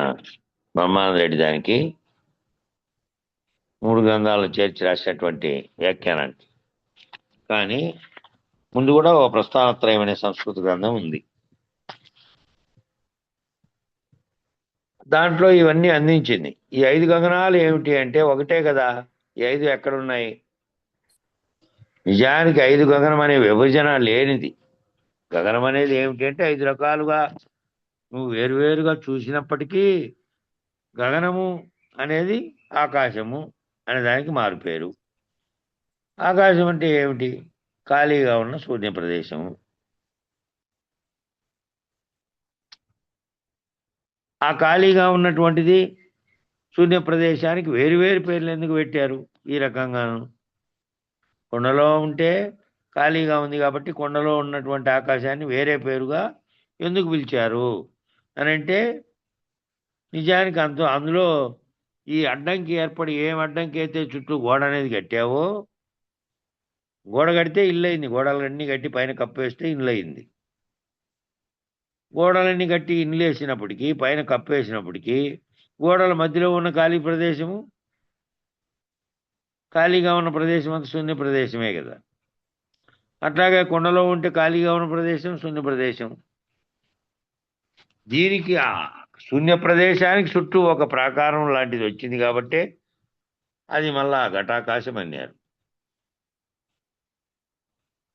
బ్రహ్మానంద రెడ్డి. దానికి 3 గ్రంథాలను చేర్చి రాసినటువంటి వ్యాఖ్యానానికి. కానీ ముందు కూడా ఒక ప్రస్థానత్రయం అనే సంస్కృత గ్రంథం ఉంది. దాంట్లో ఇవన్నీ అందించింది. ఈ 5 గగనాలు ఏమిటి అంటే ఒకటే కదా. ఈ 5 ఎక్కడున్నాయి? నిజానికి 5 గగనం అనే విభజన లేనిది. గగనం అనేది ఏమిటి అంటే 5 రకాలుగా నువ్వు వేరువేరుగా చూసినప్పటికీ గగనము అనేది ఆకాశము అనే దానికి మారుపేరు. ఆకాశం అంటే ఏమిటి? ఖాళీగా ఉన్న శూన్య ప్రదేశము. ఆ ఖాళీగా ఉన్నటువంటిది శూన్య ప్రదేశానికి వేరువేరు పేర్లు ఎందుకు పెట్టారు ఈ రకంగాను? కొండలో ఉంటే ఖాళీగా ఉంది కాబట్టి కొండలో ఉన్నటువంటి ఆకాశాన్ని వేరే పేరుగా ఎందుకు పిలిచారు అని అంటే నిజానికి అందులో ఈ అడ్డంకి ఏర్పడి ఏం అడ్డంకి అయితే చుట్టూ గోడ అనేది కట్టావో, గోడ కడితే ఇల్లు అయింది. గోడలన్నీ కట్టి పైన కప్పేస్తే ఇల్లు అయింది. గోడలన్నీ కట్టి ఇల్లు వేసినప్పటికీ పైన కప్పేసినప్పటికీ గోడల మధ్యలో ఉన్న ఖాళీ ప్రదేశము, ఖాళీగా ఉన్న ప్రదేశం అంతా శూన్య ప్రదేశమే కదా. అట్లాగే కొండలో ఉంటే ఖాళీగా ఉన్న ప్రదేశం శూన్య ప్రదేశం. దీనికి ఆ శూన్య ప్రదేశానికి చుట్టూ ఒక ప్రాకారం లాంటిది వచ్చింది కాబట్టి అది మళ్ళా ఘటాకాశం అన్నారు.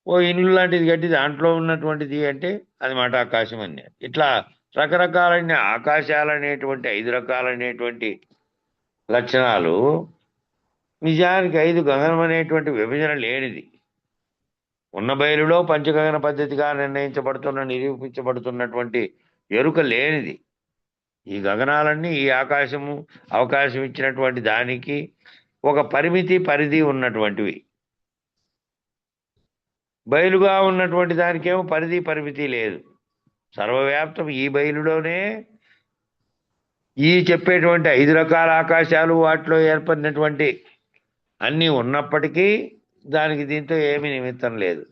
ఓ ఇల్లు లాంటిది కట్టి దాంట్లో ఉన్నటువంటిది అంటే అది మఠాకాశం అన్నారు. ఇట్లా రకరకాలైన ఆకాశాలు అనేటువంటి 5 రకాలైనటువంటి లక్షణాలు నిజానికి 5 గగనం అనేటువంటి విభజన లేనిది. ఉన్న బయలులో పంచగగన పద్ధతిగా నిరూపించబడుతున్నటువంటి ఎరుక లేనిది. ఈ గగనాలన్నీ ఈ ఆకాశము అవకాశం ఇచ్చినటువంటి దానికి ఒక పరిధి ఉన్నటువంటివి. బయలుగా ఉన్నటువంటి దానికేమో పరిమితి లేదు. సర్వవ్యాప్తం ఈ బయలులోనే ఈ చెప్పేటువంటి 5 రకాల ఆకాశాలు వాటిలో ఏర్పడినటువంటి అన్నీ ఉన్నప్పటికీ దానికి దీంతో ఏమీ నిమిత్తం లేదు,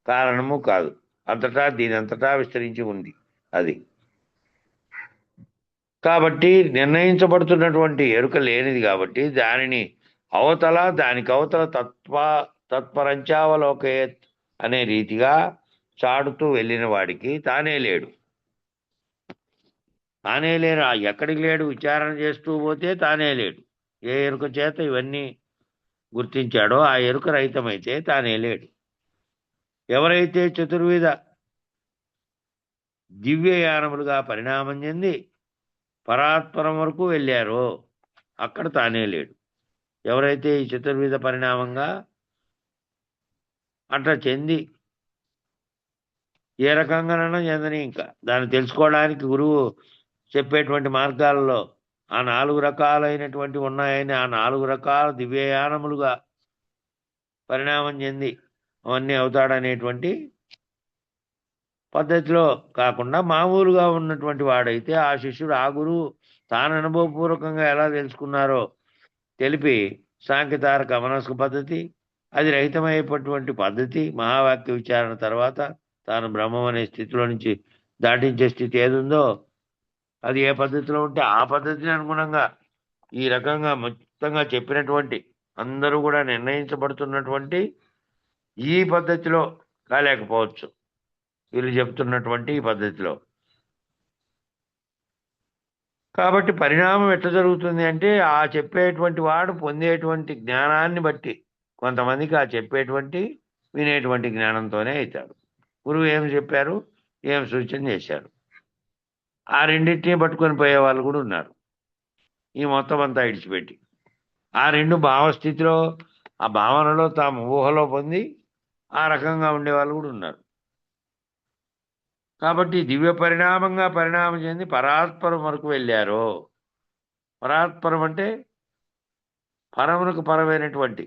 కారణము కాదు. అంతటా దీనంతటా విస్తరించి ఉంది అది. కాబట్టి నిర్ణయించబడుతున్నటువంటి ఎరుక లేనిది కాబట్టి దానిని అవతల దానికి అవతల తత్పరంచావలోకయత్ అనే రీతిగా చాడుతూ వెళ్ళిన వాడికి తానే లేడు. తానే లేడు, ఎక్కడికి లేడు? విచారణ చేస్తూ పోతే తానే లేడు. ఏ ఎరుక చేత ఇవన్నీ గుర్తించాడో ఆ ఎరుక రహితమైతే తానే లేడు. ఎవరైతే చతుర్విధ దివ్యయానములుగా పరిణామం చెంది పరాత్పరం వరకు వెళ్ళారో అక్కడ తానే లేడు. ఎవరైతే ఈ చతుర్విధ పరిణామంగా అట్లా చెంది ఏ రకంగానైనా చెందని, ఇంకా దాన్ని తెలుసుకోవడానికి గురువు చెప్పేటువంటి మార్గాలలో ఆ 4 రకాలైనటువంటి ఉన్నాయని ఆ 4 రకాల దివ్యయానములుగా పరిణామం చెంది అవన్నీ అవుతాడనేటువంటి పద్ధతిలో కాకుండా మామూలుగా ఉన్నటువంటి వాడైతే ఆ శిష్యుడు ఆ గురువు తాను అనుభవపూర్వకంగా ఎలా తెలుసుకున్నారో తెలిపి సాంఖ్యతారక మనస్క పద్ధతి, అది రహితమైనటువంటి పద్ధతి, మహావాక్య విచారణ తర్వాత తాను బ్రహ్మం అనే స్థితిలో నుంచి దాటించే స్థితి ఏది ఉందో అది ఏ పద్ధతిలో ఉంటే ఆ పద్ధతిని అనుగుణంగా ఈ రకంగా మొత్తంగా చెప్పినటువంటి అందరూ కూడా నిర్ణయించబడుతున్నటువంటి ఈ పద్ధతిలో కాలేకపోవచ్చు, వీళ్ళు చెప్తున్నటువంటి ఈ పద్ధతిలో. కాబట్టి పరిణామం ఎట్లా జరుగుతుంది అంటే ఆ చెప్పేటువంటి వాడు పొందేటువంటి జ్ఞానాన్ని బట్టి కొంతమందికి ఆ చెప్పేటువంటి వినేటువంటి జ్ఞానంతోనే అవుతాడు. గురువు ఏమి చెప్పారు, ఏం సూచన చేశారు, ఆ రెండింటినీ పట్టుకొని పోయే వాళ్ళు కూడా ఉన్నారు. ఈ మొత్తం అంతా ఇడిచిపెట్టి ఆ రెండు భావస్థితిలో ఆ భావనలో తాము ఊహలో పొంది ఆ రకంగా ఉండేవాళ్ళు కూడా ఉన్నారు. కాబట్టి దివ్య పరిణామంగా పరిణామం చెంది పరాత్పరం వరకు వెళ్ళారు. పరాత్పరం అంటే పరమునకు పరమైనటువంటి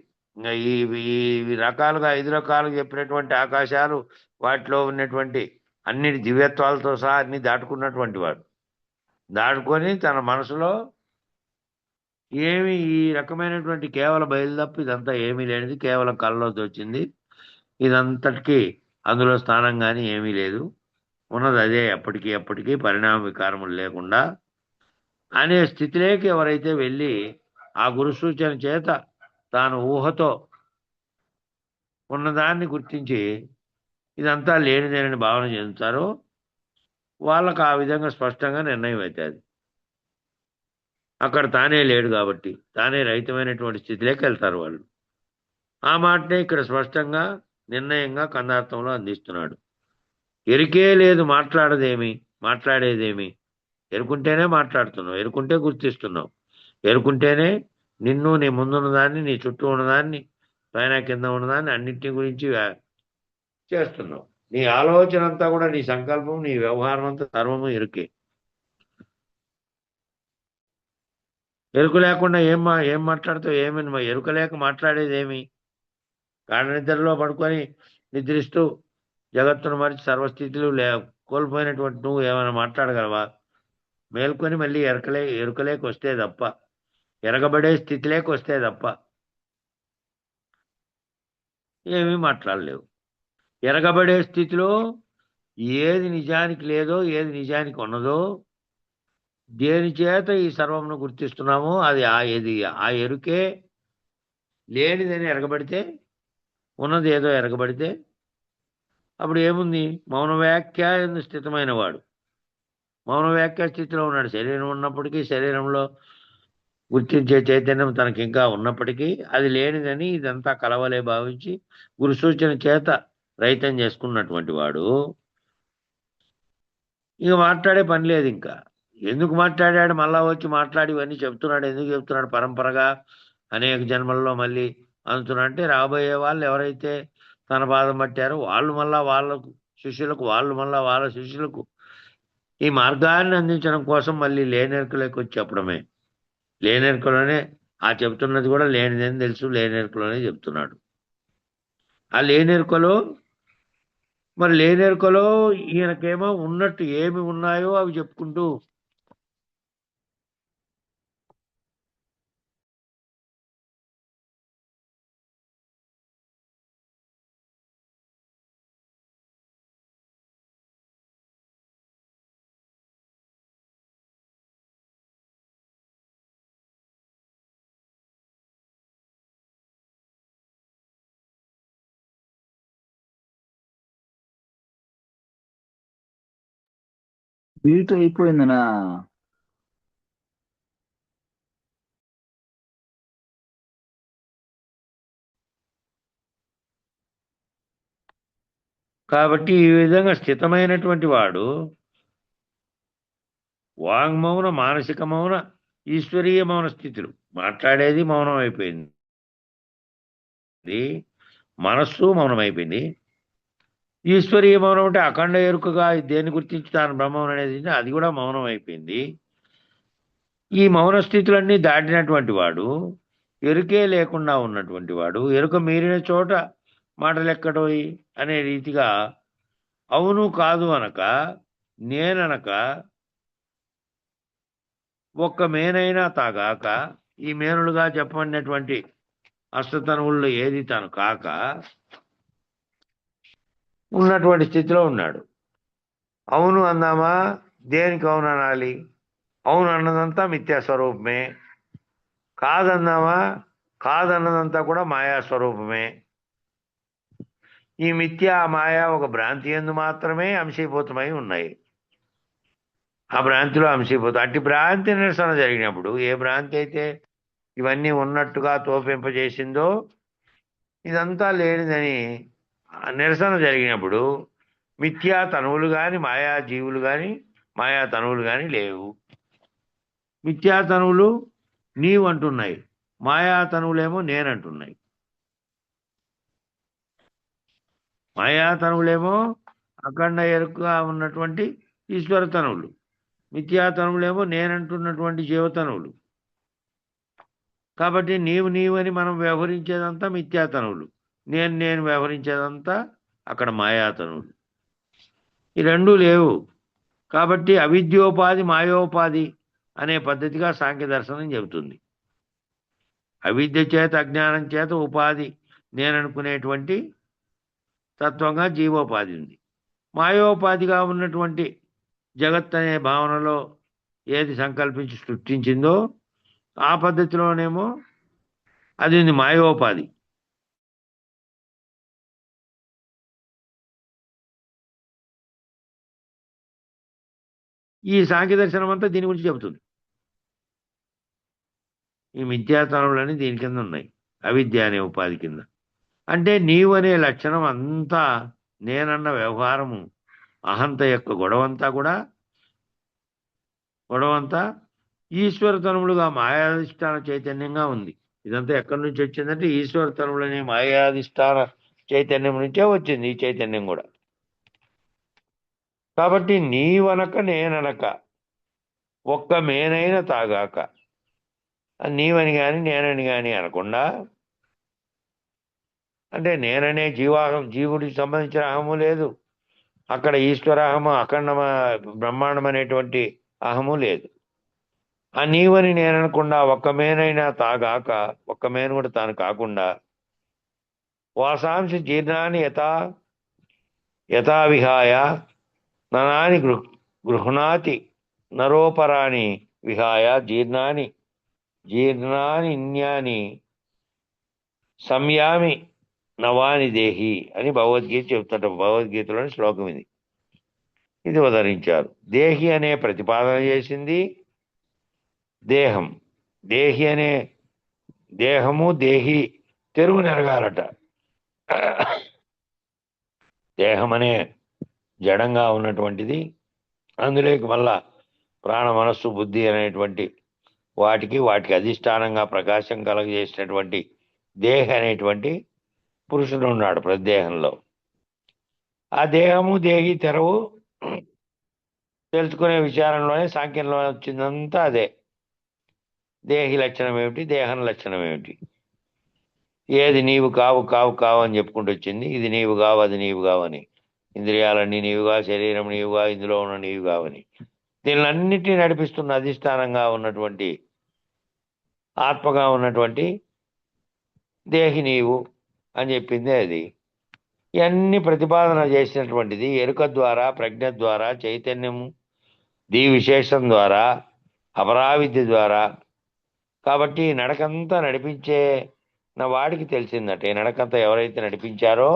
ఈ రకాలుగా 5 రకాలుగా చెప్పినటువంటి ఆకాశాలు వాటిలో ఉన్నటువంటి అన్నిటి దివ్యత్వాలతో సహా అన్ని దాటుకున్నటువంటి వాడు. దాటుకొని తన మనసులో ఏమి ఈ రకమైనటువంటి కేవలం బయలుదప్పు ఇదంతా ఏమీ లేనిది, కేవలం కళ్ళలోకి వచ్చింది, ఇదంతటికీ అందులో స్థానం కానీ ఏమీ లేదు, ఉన్నది అదే ఎప్పటికీ పరిణామ వికారములు లేకుండా అనే స్థితిలోకి ఎవరైతే వెళ్ళి ఆ గురు సూచన చేత తాను ఊహతో ఉన్నదాన్ని గుర్తించి ఇదంతా లేనిదేనని భావన చెందుతారో వాళ్ళకు ఆ విధంగా స్పష్టంగా నిర్ణయం అవుతుంది. అక్కడ తానే లేడు కాబట్టి తానే రహితమైనటువంటి స్థితిలోకి వెళ్తారు వాళ్ళు. ఆ మాటనే ఇక్కడ స్పష్టంగా నిర్ణయంగా కందార్థంలో అందిస్తున్నాడు. ఎరికే లేదు, మాట్లాడేదేమి, ఎరుకుంటేనే మాట్లాడుతున్నావు, ఎరుకుంటే గుర్తిస్తున్నావు, ఎరుకుంటేనే నిన్ను, నీ ముందున్న దాన్ని, నీ చుట్టూ ఉన్నదాన్ని, పైన కింద ఉన్నదాన్ని అన్నింటి గురించి చేస్తున్నావు. నీ ఆలోచన అంతా కూడా, నీ సంకల్పం, నీ వ్యవహారం అంతా సర్వము ఎరుకే. ఎరుకు లేకుండా ఏం మాట్లాడుతావు? ఏమని ఎరుక లేక మాట్లాడేదేమి? గాఢ నిద్రలో పడుకొని నిద్రిస్తూ జగత్తును మరిచి సర్వస్థితులు కోల్పోయినటువంటి నువ్వు ఏమైనా మాట్లాడగలవా? మేల్కొని మళ్ళీ ఎరుకలేకి వస్తే తప్ప, ఎరగబడే స్థితిలోకి వస్తే తప్ప ఏమీ మాట్లాడలేవు. ఎరగబడే స్థితిలో ఏది నిజానికి లేదో, ఏది నిజానికి ఉన్నదో, దేని చేత ఈ సర్వమును గుర్తిస్తున్నామో అది ఆ ఎరుకే లేనిదని ఎరగబడితే, ఉన్నది ఏదో ఎరగబడితే అప్పుడు ఏముంది? మౌన వ్యాఖ్య స్థితమైన వాడు మౌన వ్యాఖ్య స్థితిలో ఉన్నాడు. శరీరం ఉన్నప్పటికీ, శరీరంలో గుర్తించే చైతన్యం తనకి ఇంకా ఉన్నప్పటికీ అది లేనిదని ఇదంతా కలవలే భావించి గురు సూచన చేత రహితం చేసుకున్నటువంటి వాడు ఇక మాట్లాడే పని లేదు. ఇంకా ఎందుకు మాట్లాడాడు? మళ్ళా వచ్చి మాట్లాడి ఇవన్నీ చెప్తున్నాడు. ఎందుకు చెప్తున్నాడు? పరంపరగా అనేక జన్మల్లో మళ్ళీ అందుతున్నా అంటే రాబోయే వాళ్ళు ఎవరైతే తన పాదం పట్టారో వాళ్ళు మళ్ళా వాళ్ళ శిష్యులకు, వాళ్ళు మళ్ళా వాళ్ళ శిష్యులకు ఈ మార్గాన్ని అందించడం కోసం మళ్ళీ లేనెరుకలోకి వచ్చి చెప్పడమే. లేనెరుకలోనే ఆ చెప్తున్నది కూడా లేనిదని తెలుసు, లేనెరుకలోనే చెప్తున్నాడు. ఆ లేనెరుకలో ఈయనకేమో ఉన్నట్టు ఏమి ఉన్నాయో అవి చెప్పుకుంటూ బీట్ అయిపోయిందనా? కాబట్టి ఈ విధంగా స్థితమైనటువంటి వాడు వాంగ్మౌన, మానసిక మౌన, ఈశ్వరీయ మౌన స్థితులు. మాట్లాడేది మౌనం అయిపోయింది, మనస్సు మౌనం అయిపోయింది. ఈశ్వరీయ మౌనం అంటే అఖండ ఎరుకగా దేన్ని గుర్తించి తాను బ్రహ్మం అనేది అది కూడా మౌనం అయిపోయింది. ఈ మౌన స్థితులన్నీ దాటినటువంటి వాడు, ఎరుకే లేకుండా ఉన్నటువంటి వాడు, ఎరుక మీరిన చోట మాటలెక్కడోయి అనే రీతిగా అవును కాదు అనక, నేననక, ఒక్క మేనైనా తాగాక, ఈ మేనులుగా చెప్పబడినటువంటి అష్టతనువుల్లో ఏది తాను కాక ఉన్నటువంటి స్థితిలో ఉన్నాడు. అవును అందామా, దేనికి అవును అనాలి? అవును అన్నదంతా మిథ్యాస్వరూపమే. కాదన్నామా, కాదన్నదంతా కూడా మాయాస్వరూపమే. ఈ మిథ్య మాయా ఒక భ్రాంతి యందు మాత్రమే అంశీభూతమై ఉన్నాయి. ఆ భ్రాంతిలో అంశీభూతం. అట్టి భ్రాంతి నిరసన జరిగినప్పుడు, ఏ భ్రాంతి అయితే ఇవన్నీ ఉన్నట్టుగా తోపింపజేసిందో ఇదంతా లేనిదని నిరసన జరిగినప్పుడు మిథ్యా తనువులు కానీ, మాయా జీవులు కానీ, మాయా తనువులు కానీ లేవు. మిథ్యా తనువులు నీవు అంటున్నాయి, మాయా తనువులేమో నేనంటున్నాయి. మాయా తనువులేమో అఖండ ఎరుకగా ఉన్నటువంటి ఈశ్వర తనువులు, మిథ్యా తనువులేమో నేనంటున్నటువంటి జీవతనువులు. కాబట్టి నీవు నీవని మనం వ్యవహరించేదంతా మిథ్యాతనువులు, నేను వ్యవహరించేదంతా అక్కడ మాయాతనువులు. ఈ రెండూ లేవు. కాబట్టి అవిద్యోపాధి మాయోపాధి అనే పద్ధతిగా సాంఖ్య దర్శనం చెబుతుంది. అవిద్య చేత, అజ్ఞానం చేత ఉపాధి నేననుకునేటువంటి తత్వంగా జీవోపాధి ఉంది. మాయోపాధిగా ఉన్నటువంటి జగత్ అనే భావనలో ఏది సంకల్పించి సృష్టించిందో ఆ పద్ధతిలోనేమో అది ఉంది మాయోపాధి. ఈ సాంఖ్య దర్శనం అంతా దీని గురించి చెబుతుంది. ఈ మిథ్యాతనువులని దీని కింద ఉన్నాయి, అవిద్య అనే ఉపాధి కింద. అంటే నీవు అనే లక్షణం అంతా, నేనన్న వ్యవహారము, అహంత యొక్క గొడవంతా ఈశ్వర తనువులుగా మాయాధిష్టాన చైతన్యంగా ఉంది. ఇదంతా ఎక్కడి నుంచి వచ్చిందంటే ఈశ్వర తనువులనే మాయాధిష్టాన చైతన్యం నుంచే వచ్చింది ఈ చైతన్యం కూడా. కాబట్టి నీవనక నేననక, ఒక్క మేనైన తాగాక, నీవని కానీ నేనని కానీ అనకుండా, అంటే నేననే జీవుడికి సంబంధించిన అహము లేదు, అక్కడ ఈశ్వరాహము, అఖండ బ్రహ్మాండం అనేటువంటి అహము లేదు. ఆ నీవని నేననకుండా, ఒక్క మేనైనా తాగాక, ఒక్క మేను కూడా తాను కాకుండా, వాసాంశ జీర్ణాన్ని యథావిహాయ ననాని గృహ్ణాతి నరోపరాని విహాయ జీర్ణాని సంయామి నవాని దేహి అని భగవద్గీత చెబుతుంట. భగవద్గీతలోని శ్లోకం ఇది. ఇది ఉదరించారు. దేహి అనే ప్రతిపాదన చేసింది దేహం. దేహి అనే దేహము, దేహి తెరుగు నెరగాలట. దేహం అనే జడంగా ఉన్నటువంటిది, అందులోకి మళ్ళా ప్రాణ, మనస్సు, బుద్ధి అనేటువంటి వాటికి అధిష్టానంగా ప్రకాశం కలగజేసినటువంటి దేహ అనేటువంటి పురుషుడు ఉన్నాడు ప్రతి దేహంలో. ఆ దేహము, దేహి తెరవు తెలుసుకునే విచారంలోనే సాంఖ్యంలో వచ్చిందంతా అదే. దేహి లక్షణం ఏమిటి, దేహం లక్షణం ఏమిటి, ఏది నీవు కావు అని చెప్పుకుంటూ వచ్చింది. ఇది నీవు కావు, అది నీవు కావని, ఇంద్రియాలన్నీ నీవుగా, శరీరం నీవుగా, ఇందులో ఉన్న నీవు కావని, దీనిలన్నిటినీ నడిపిస్తున్న అధిష్టానంగా ఉన్నటువంటి ఆత్మగా ఉన్నటువంటి దేహి నీవు అని చెప్పింది అది. ఇవన్నీ ప్రతిపాదన చేసినటువంటిది ఎరుక ద్వారా, ప్రజ్ఞ ద్వారా, చైతన్యము విశేషం ద్వారా, అపరావిద్య ద్వారా. కాబట్టి నడకంతా నడిపించే నా వాడికి తెలిసిందట. ఈ నడకంతా ఎవరైతే నడిపించారో,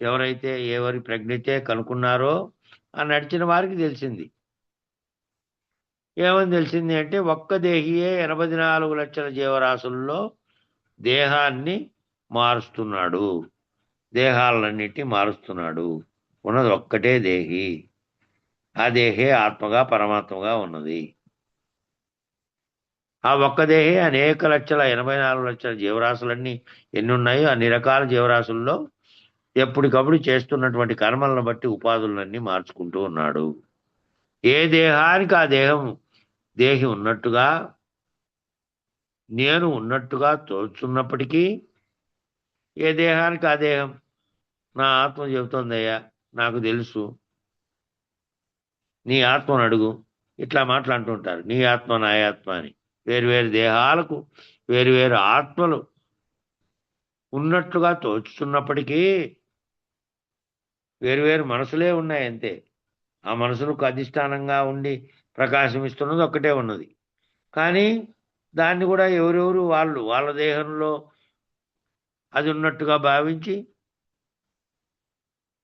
ఎవరైతే ఎవరి ప్రజ్ఞతే కనుక్కున్నారో ఆ నడిచిన వారికి తెలిసింది ఏమని తెలిసింది అంటే ఒక్క దేహియే 84 లక్షల జీవరాశుల్లో దేహాన్ని మారుస్తున్నాడు, దేహాలన్నిటినీ మారుస్తున్నాడు. ఉన్నది ఒక్కటే దేహి, ఆ దేహే ఆత్మగా పరమాత్మగా ఉన్నది. ఆ ఒక్క దేహే అనేక లక్షల 84 లక్షల జీవరాశులన్నీ ఎన్ని ఉన్నాయో అన్ని రకాల జీవరాశుల్లో ఎప్పటికప్పుడు చేస్తున్నటువంటి కర్మలను బట్టి ఉపాధులన్నీ మార్చుకుంటూ ఉన్నాడు. ఏ దేహానికి ఆ దేహి ఉన్నట్టుగా, నేను ఉన్నట్టుగా తోచున్నప్పటికీ, ఏ దేహానికి ఆ దేహం నా ఆత్మ చెబుతోందయ్యా, నాకు తెలుసు, నీ ఆత్మను అడుగు, ఇట్లా మాట్లాడుతుంటారు. నీ ఆత్మ నా ఆత్మ అని. వేరువేరు దేహాలకు వేరువేరు ఆత్మలు ఉన్నట్లుగా తోచుతున్నప్పటికీ వేరువేరు మనసులే ఉన్నాయి అంతే. ఆ మనసులకు అధిష్టానంగా ఉండి ప్రకాశమిస్తున్నది ఒక్కటే ఉన్నది. కానీ దాన్ని కూడా ఎవరెవరు వాళ్ళ దేహంలో అది ఉన్నట్టుగా భావించి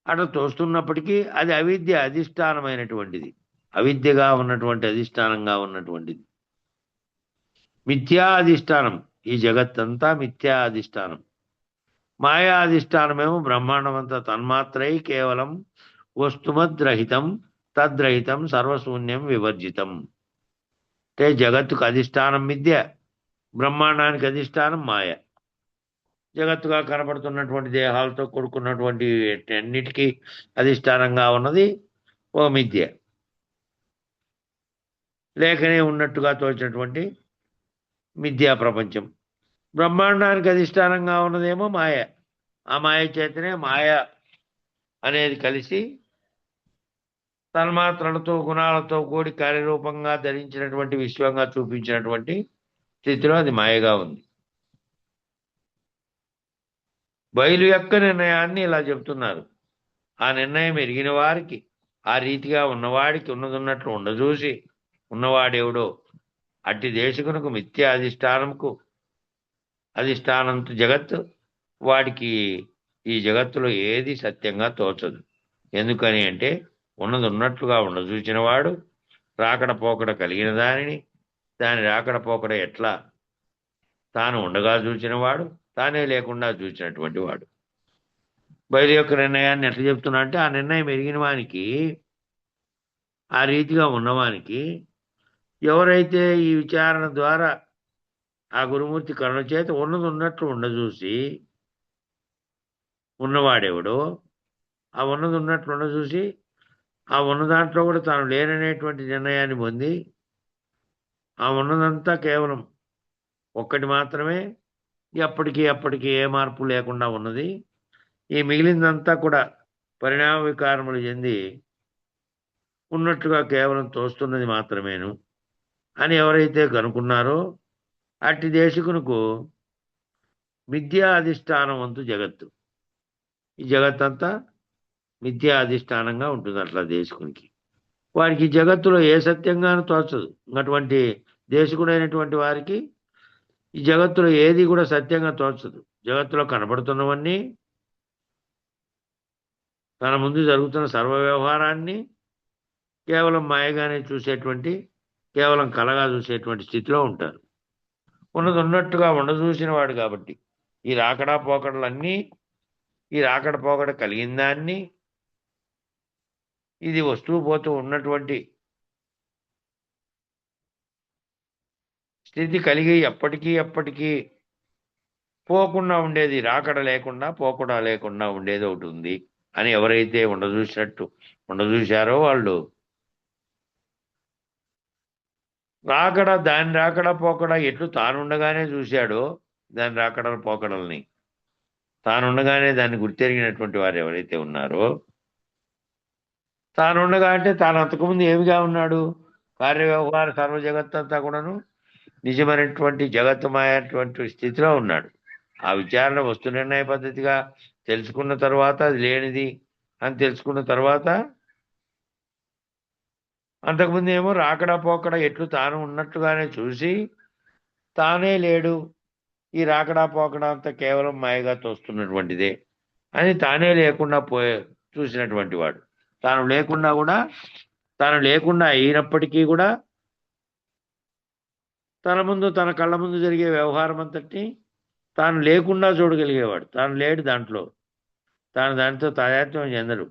అట్లా తోస్తున్నప్పటికీ అది అవిద్య అధిష్టానమైనటువంటిది, అవిద్యగా ఉన్నటువంటి అధిష్టానంగా ఉన్నటువంటిది, మిథ్యా అధిష్టానం. ఈ జగత్తంతా మిథ్యా అధిష్టానం. మాయా అధిష్టానమేమో బ్రహ్మాండమంతా తన్మాత్రై కేవలం వస్తుమద్రహితం తద్రహితం సర్వశూన్యం వివర్జితం. అంటే జగత్తుకు అధిష్టానం మిథ్య, బ్రహ్మాండానికి అధిష్టానం మాయ. జగత్తుగా కనబడుతున్నటువంటి దేహాలతో కూడుకున్నటువంటి అన్నిటికీ అధిష్టానంగా ఉన్నది ఓ మిథ్య, లేకనే ఉన్నట్టుగా తోచినటువంటి మిథ్యా ప్రపంచం. బ్రహ్మాండానికి అధిష్టానంగా ఉన్నదేమో మాయ. ఆ మాయ చేతనే మాయ అనేది కలిసి తన్మాత్రలతో గుణాలతో కూడి కార్యరూపంగా ధరించినటువంటి విశ్వంగా చూపించినటువంటి స్థితిలో అది మాయగా ఉంది. బయలు యొక్క నిర్ణయాన్ని ఇలా చెప్తున్నారు. ఆ నిర్ణయం ఎరిగిన వారికి, ఆ రీతిగా ఉన్నవాడికి ఉన్నదున్నట్లు ఉండజూసి, ఉన్నవాడెవడో అట్టి దేశకునకు మిథ్యా అధిష్టానంతో జగత్తు, వాడికి ఈ జగత్తులో ఏది సత్యంగా తోచదు. ఎందుకని అంటే ఉన్నది ఉన్నట్లుగా ఉండజూచిన వాడు, రాకడ పోకడ కలిగిన దాని రాకడ పోకడ ఎట్లా తాను ఉండగా చూచిన వాడు, తానే లేకుండా చూసినటువంటి వాడు. బయలు యొక్క నిర్ణయాన్ని ఎట్లా చెప్తున్నా అంటే, ఆ నిర్ణయం ఎరిగిన వానికి, ఆ రీతిగా ఉన్నవానికి, ఎవరైతే ఈ విచారణ ద్వారా ఆ గురుమూర్తి కరుణ చేత ఉన్నది ఉన్నట్లు ఉండజూసి, ఉన్నవాడెవడో ఆ ఉన్నది ఉన్నట్లు ఉండజూసి, ఆ ఉన్న దాంట్లో కూడా తాను లేననేటువంటి నిర్ణయాన్ని పొంది, ఆ ఉన్నదంతా కేవలం ఒక్కటి మాత్రమే, అప్పటికి ఏ మార్పు లేకుండా ఉన్నది, ఈ మిగిలిందంతా కూడా పరిణామ వికారములు చెంది ఉన్నట్టుగా కేవలం తోస్తున్నది మాత్రమేను అని ఎవరైతే కనుక్కున్నారో అట్టి దేశకునకు మిథ్యా అధిష్టానం వంతు జగత్తు. ఈ జగత్తంతా మిథ్యా అధిష్టానంగా ఉంటుంది అట్లా దేశకునికి. వారికి జగత్తులో ఏ సత్యంగానూ తోచదు. అటువంటి దేశకుడైనటువంటి వారికి ఈ జగత్తులో ఏది కూడా సత్యంగా తోచదు. జగత్తులో కనబడుతున్నవన్నీ, తన ముందు జరుగుతున్న సర్వ వ్యవహారాన్ని కేవలం మాయగానే చూసేటువంటి, కేవలం కలగా చూసేటువంటి స్థితిలో ఉంటారు. ఉన్నది ఉన్నట్టుగా ఉండచూసిన వాడు కాబట్టి ఈ రాకడా పోకడలన్నీ, ఈ రాకడ పోకడ కలిగిన దాన్ని, ఇది వస్తూ పోతూ ఉన్నటువంటి స్థితి కలిగి ఎప్పటికీ పోకుండా ఉండేది, రాకడ లేకుండా పోకుండా లేకుండా ఉండేది ఒకటి ఉంది అని ఎవరైతే ఉండచూశారో వాళ్ళు దాని రాకడ పోకడ ఎట్లు తానుండగానే చూశాడో, దాని రాకడ పోకడల్ని తానుండగానే దాన్ని గుర్తెరిగినటువంటి వారు ఎవరైతే ఉన్నారో, తానుండగా అంటే తాను అంతకుముందు ఏమిగా ఉన్నాడు, కార్యవ్యవహార సర్వ జగత్తంతా కూడాను నిజమైనటువంటి జగత్తుమైనటువంటి స్థితిలో ఉన్నాడు. ఆ విచారణ వస్తు నిర్ణయ పద్ధతిగా తెలుసుకున్న తర్వాత, అది లేనిది అని తెలుసుకున్న తర్వాత, అంతకుముందు ఏమో రాకడా పోకడ ఎట్లు తాను ఉన్నట్టుగానే చూసి, తానే లేడు, ఈ రాకడా పోకడ అంతా కేవలం మాయగా తోస్తున్నటువంటిదే అని తానే లేకుండా చూసినటువంటి వాడు. తాను లేకుండా అయినప్పటికీ కూడా తన ముందు తన కళ్ళ ముందు జరిగే వ్యవహారం అంతటిని తాను లేకుండా చూడగలిగేవాడు. తాను లేడు దాంట్లో, తాను దానితో తాదాత్మ్యం చెందడు.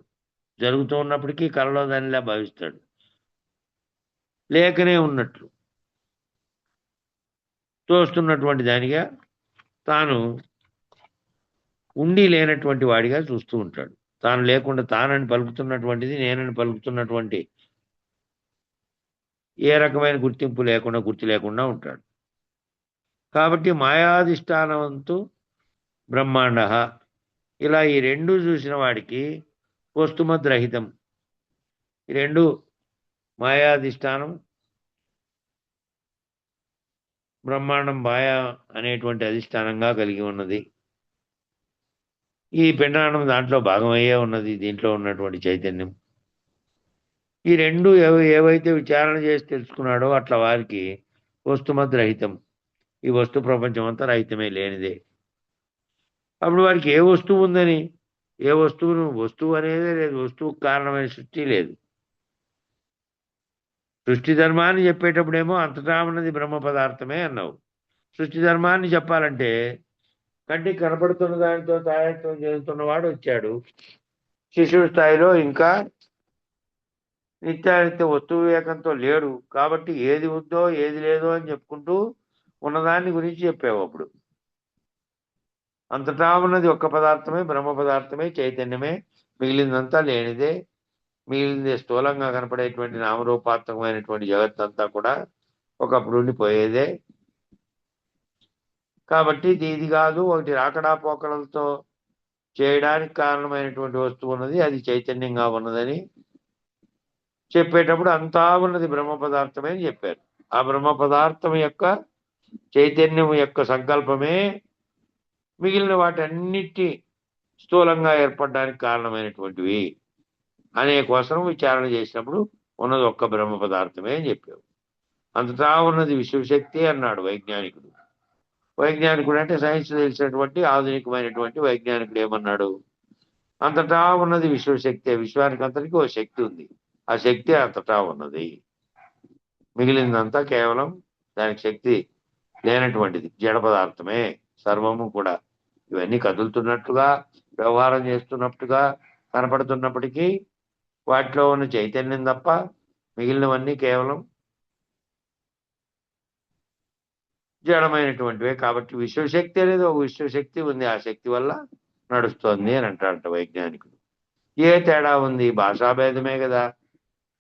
జరుగుతూ ఉన్నప్పటికీ కళ్ళలో దానిలా భావిస్తాడు, లేకనే ఉన్నట్లు తోస్తున్నటువంటి దానిగా తాను ఉండి లేనటువంటి వాడిగా చూస్తూ ఉంటాడు. తాను లేకుండా తానని పలుకుతున్నటువంటిది నేనని పలుకుతున్నటువంటి ఏ రకమైన గుర్తింపు లేకుండా, గుర్తు లేకుండా ఉంటాడు. కాబట్టి మాయాధిష్టానవంతు బ్రహ్మాండ, ఇలా ఈ రెండు చూసిన వాడికి వస్తుమద్రహితం. ఈ రెండు మాయాధిష్టానం, బ్రహ్మాండం మాయా అనేటువంటి అధిష్టానంగా కలిగి ఉన్నది. ఈ పిండాండం దాంట్లో భాగమయ్యే ఉన్నది, దీంట్లో ఉన్నటువంటి చైతన్యం. ఈ రెండు ఏవైతే విచారణ చేసి తెలుసుకున్నాడో అట్లా వారికి వస్తుమద్రహితం. ఈ వస్తు ప్రపంచం అంతా రహితమే, లేనిదే. అప్పుడు వారికి ఏ వస్తువు ఉందని, ఏ వస్తువు అనేదే లేదు. వస్తువుకు కారణమైన సృష్టి లేదు. సృష్టి ధర్మాన్ని చెప్పేటప్పుడేమో అంతటా ఉన్నది బ్రహ్మ పదార్థమే అన్నావు. సృష్టి ధర్మాన్ని చెప్పాలంటే కంటికి కనపడుతున్న దానితో తాయత్వం చెందుతున్నవాడు వచ్చాడు. శిశువు స్థాయిలో ఇంకా నిత్యానిత్య వస్తువు వివేకంతో లేడు. కాబట్టి ఏది ఉందో ఏది లేదో అని చెప్పుకుంటూ ఉన్నదాన్ని గురించి చెప్పావు. అప్పుడు అంతటా ఉన్నది ఒక్క పదార్థమే, బ్రహ్మ పదార్థమే, చైతన్యమే. మిగిలిందంతా లేనిదే. మిగిలిందే స్థూలంగా కనపడేటువంటి నామరూపాత్మకమైనటువంటి జగత్తంతా కూడా ఒకప్పుడు ఉండిపోయేదే. కాబట్టి ఇది కాదు, ఒకటి రాకడా పోకడలతో చేయడానికి కారణమైనటువంటి వస్తువు ఉన్నది, అది చైతన్యంగా ఉన్నదని చెప్పేటప్పుడు అంతా ఉన్నది బ్రహ్మ పదార్థమే అని చెప్పారు. ఆ బ్రహ్మ పదార్థం యొక్క చైతన్యం యొక్క సంకల్పమే మిగిలిన వాటన్నిటి స్థూలంగా ఏర్పడడానికి కారణమైనటువంటివి అనే కోసం విచారణ చేసినప్పుడు ఉన్నది ఒక్క బ్రహ్మ పదార్థమే అని చెప్పావు. అంతటా ఉన్నది విశ్వశక్తి అన్నాడు వైజ్ఞానికుడు. వైజ్ఞానికుడు అంటే సైన్స్ తెలిసినటువంటి ఆధునికమైనటువంటి వైజ్ఞానికుడు ఏమన్నాడు? అంతటా ఉన్నది విశ్వశక్తి. విశ్వానికి అంతటికీ ఓ శక్తి ఉంది, ఆ శక్తి అంతటా ఉన్నది. మిగిలిందంతా కేవలం దానికి శక్తి లేనటువంటిది, జడ పదార్థమే సర్వము కూడా. ఇవన్నీ కదులుతున్నట్టుగా, వ్యవహారం చేస్తున్నట్టుగా కనపడుతున్నప్పటికీ వాటిలో ఉన్న చైతన్యం తప్ప మిగిలినవన్నీ కేవలం జడమైనటువంటివే. కాబట్టి విశ్వశక్తి అనేది ఒక విశ్వశక్తి ఉంది, ఆ శక్తి వల్ల నడుస్తోంది అని అంటారట వైజ్ఞానికుడు. ఏ తేడా ఉంది? భాషాభేదమే కదా.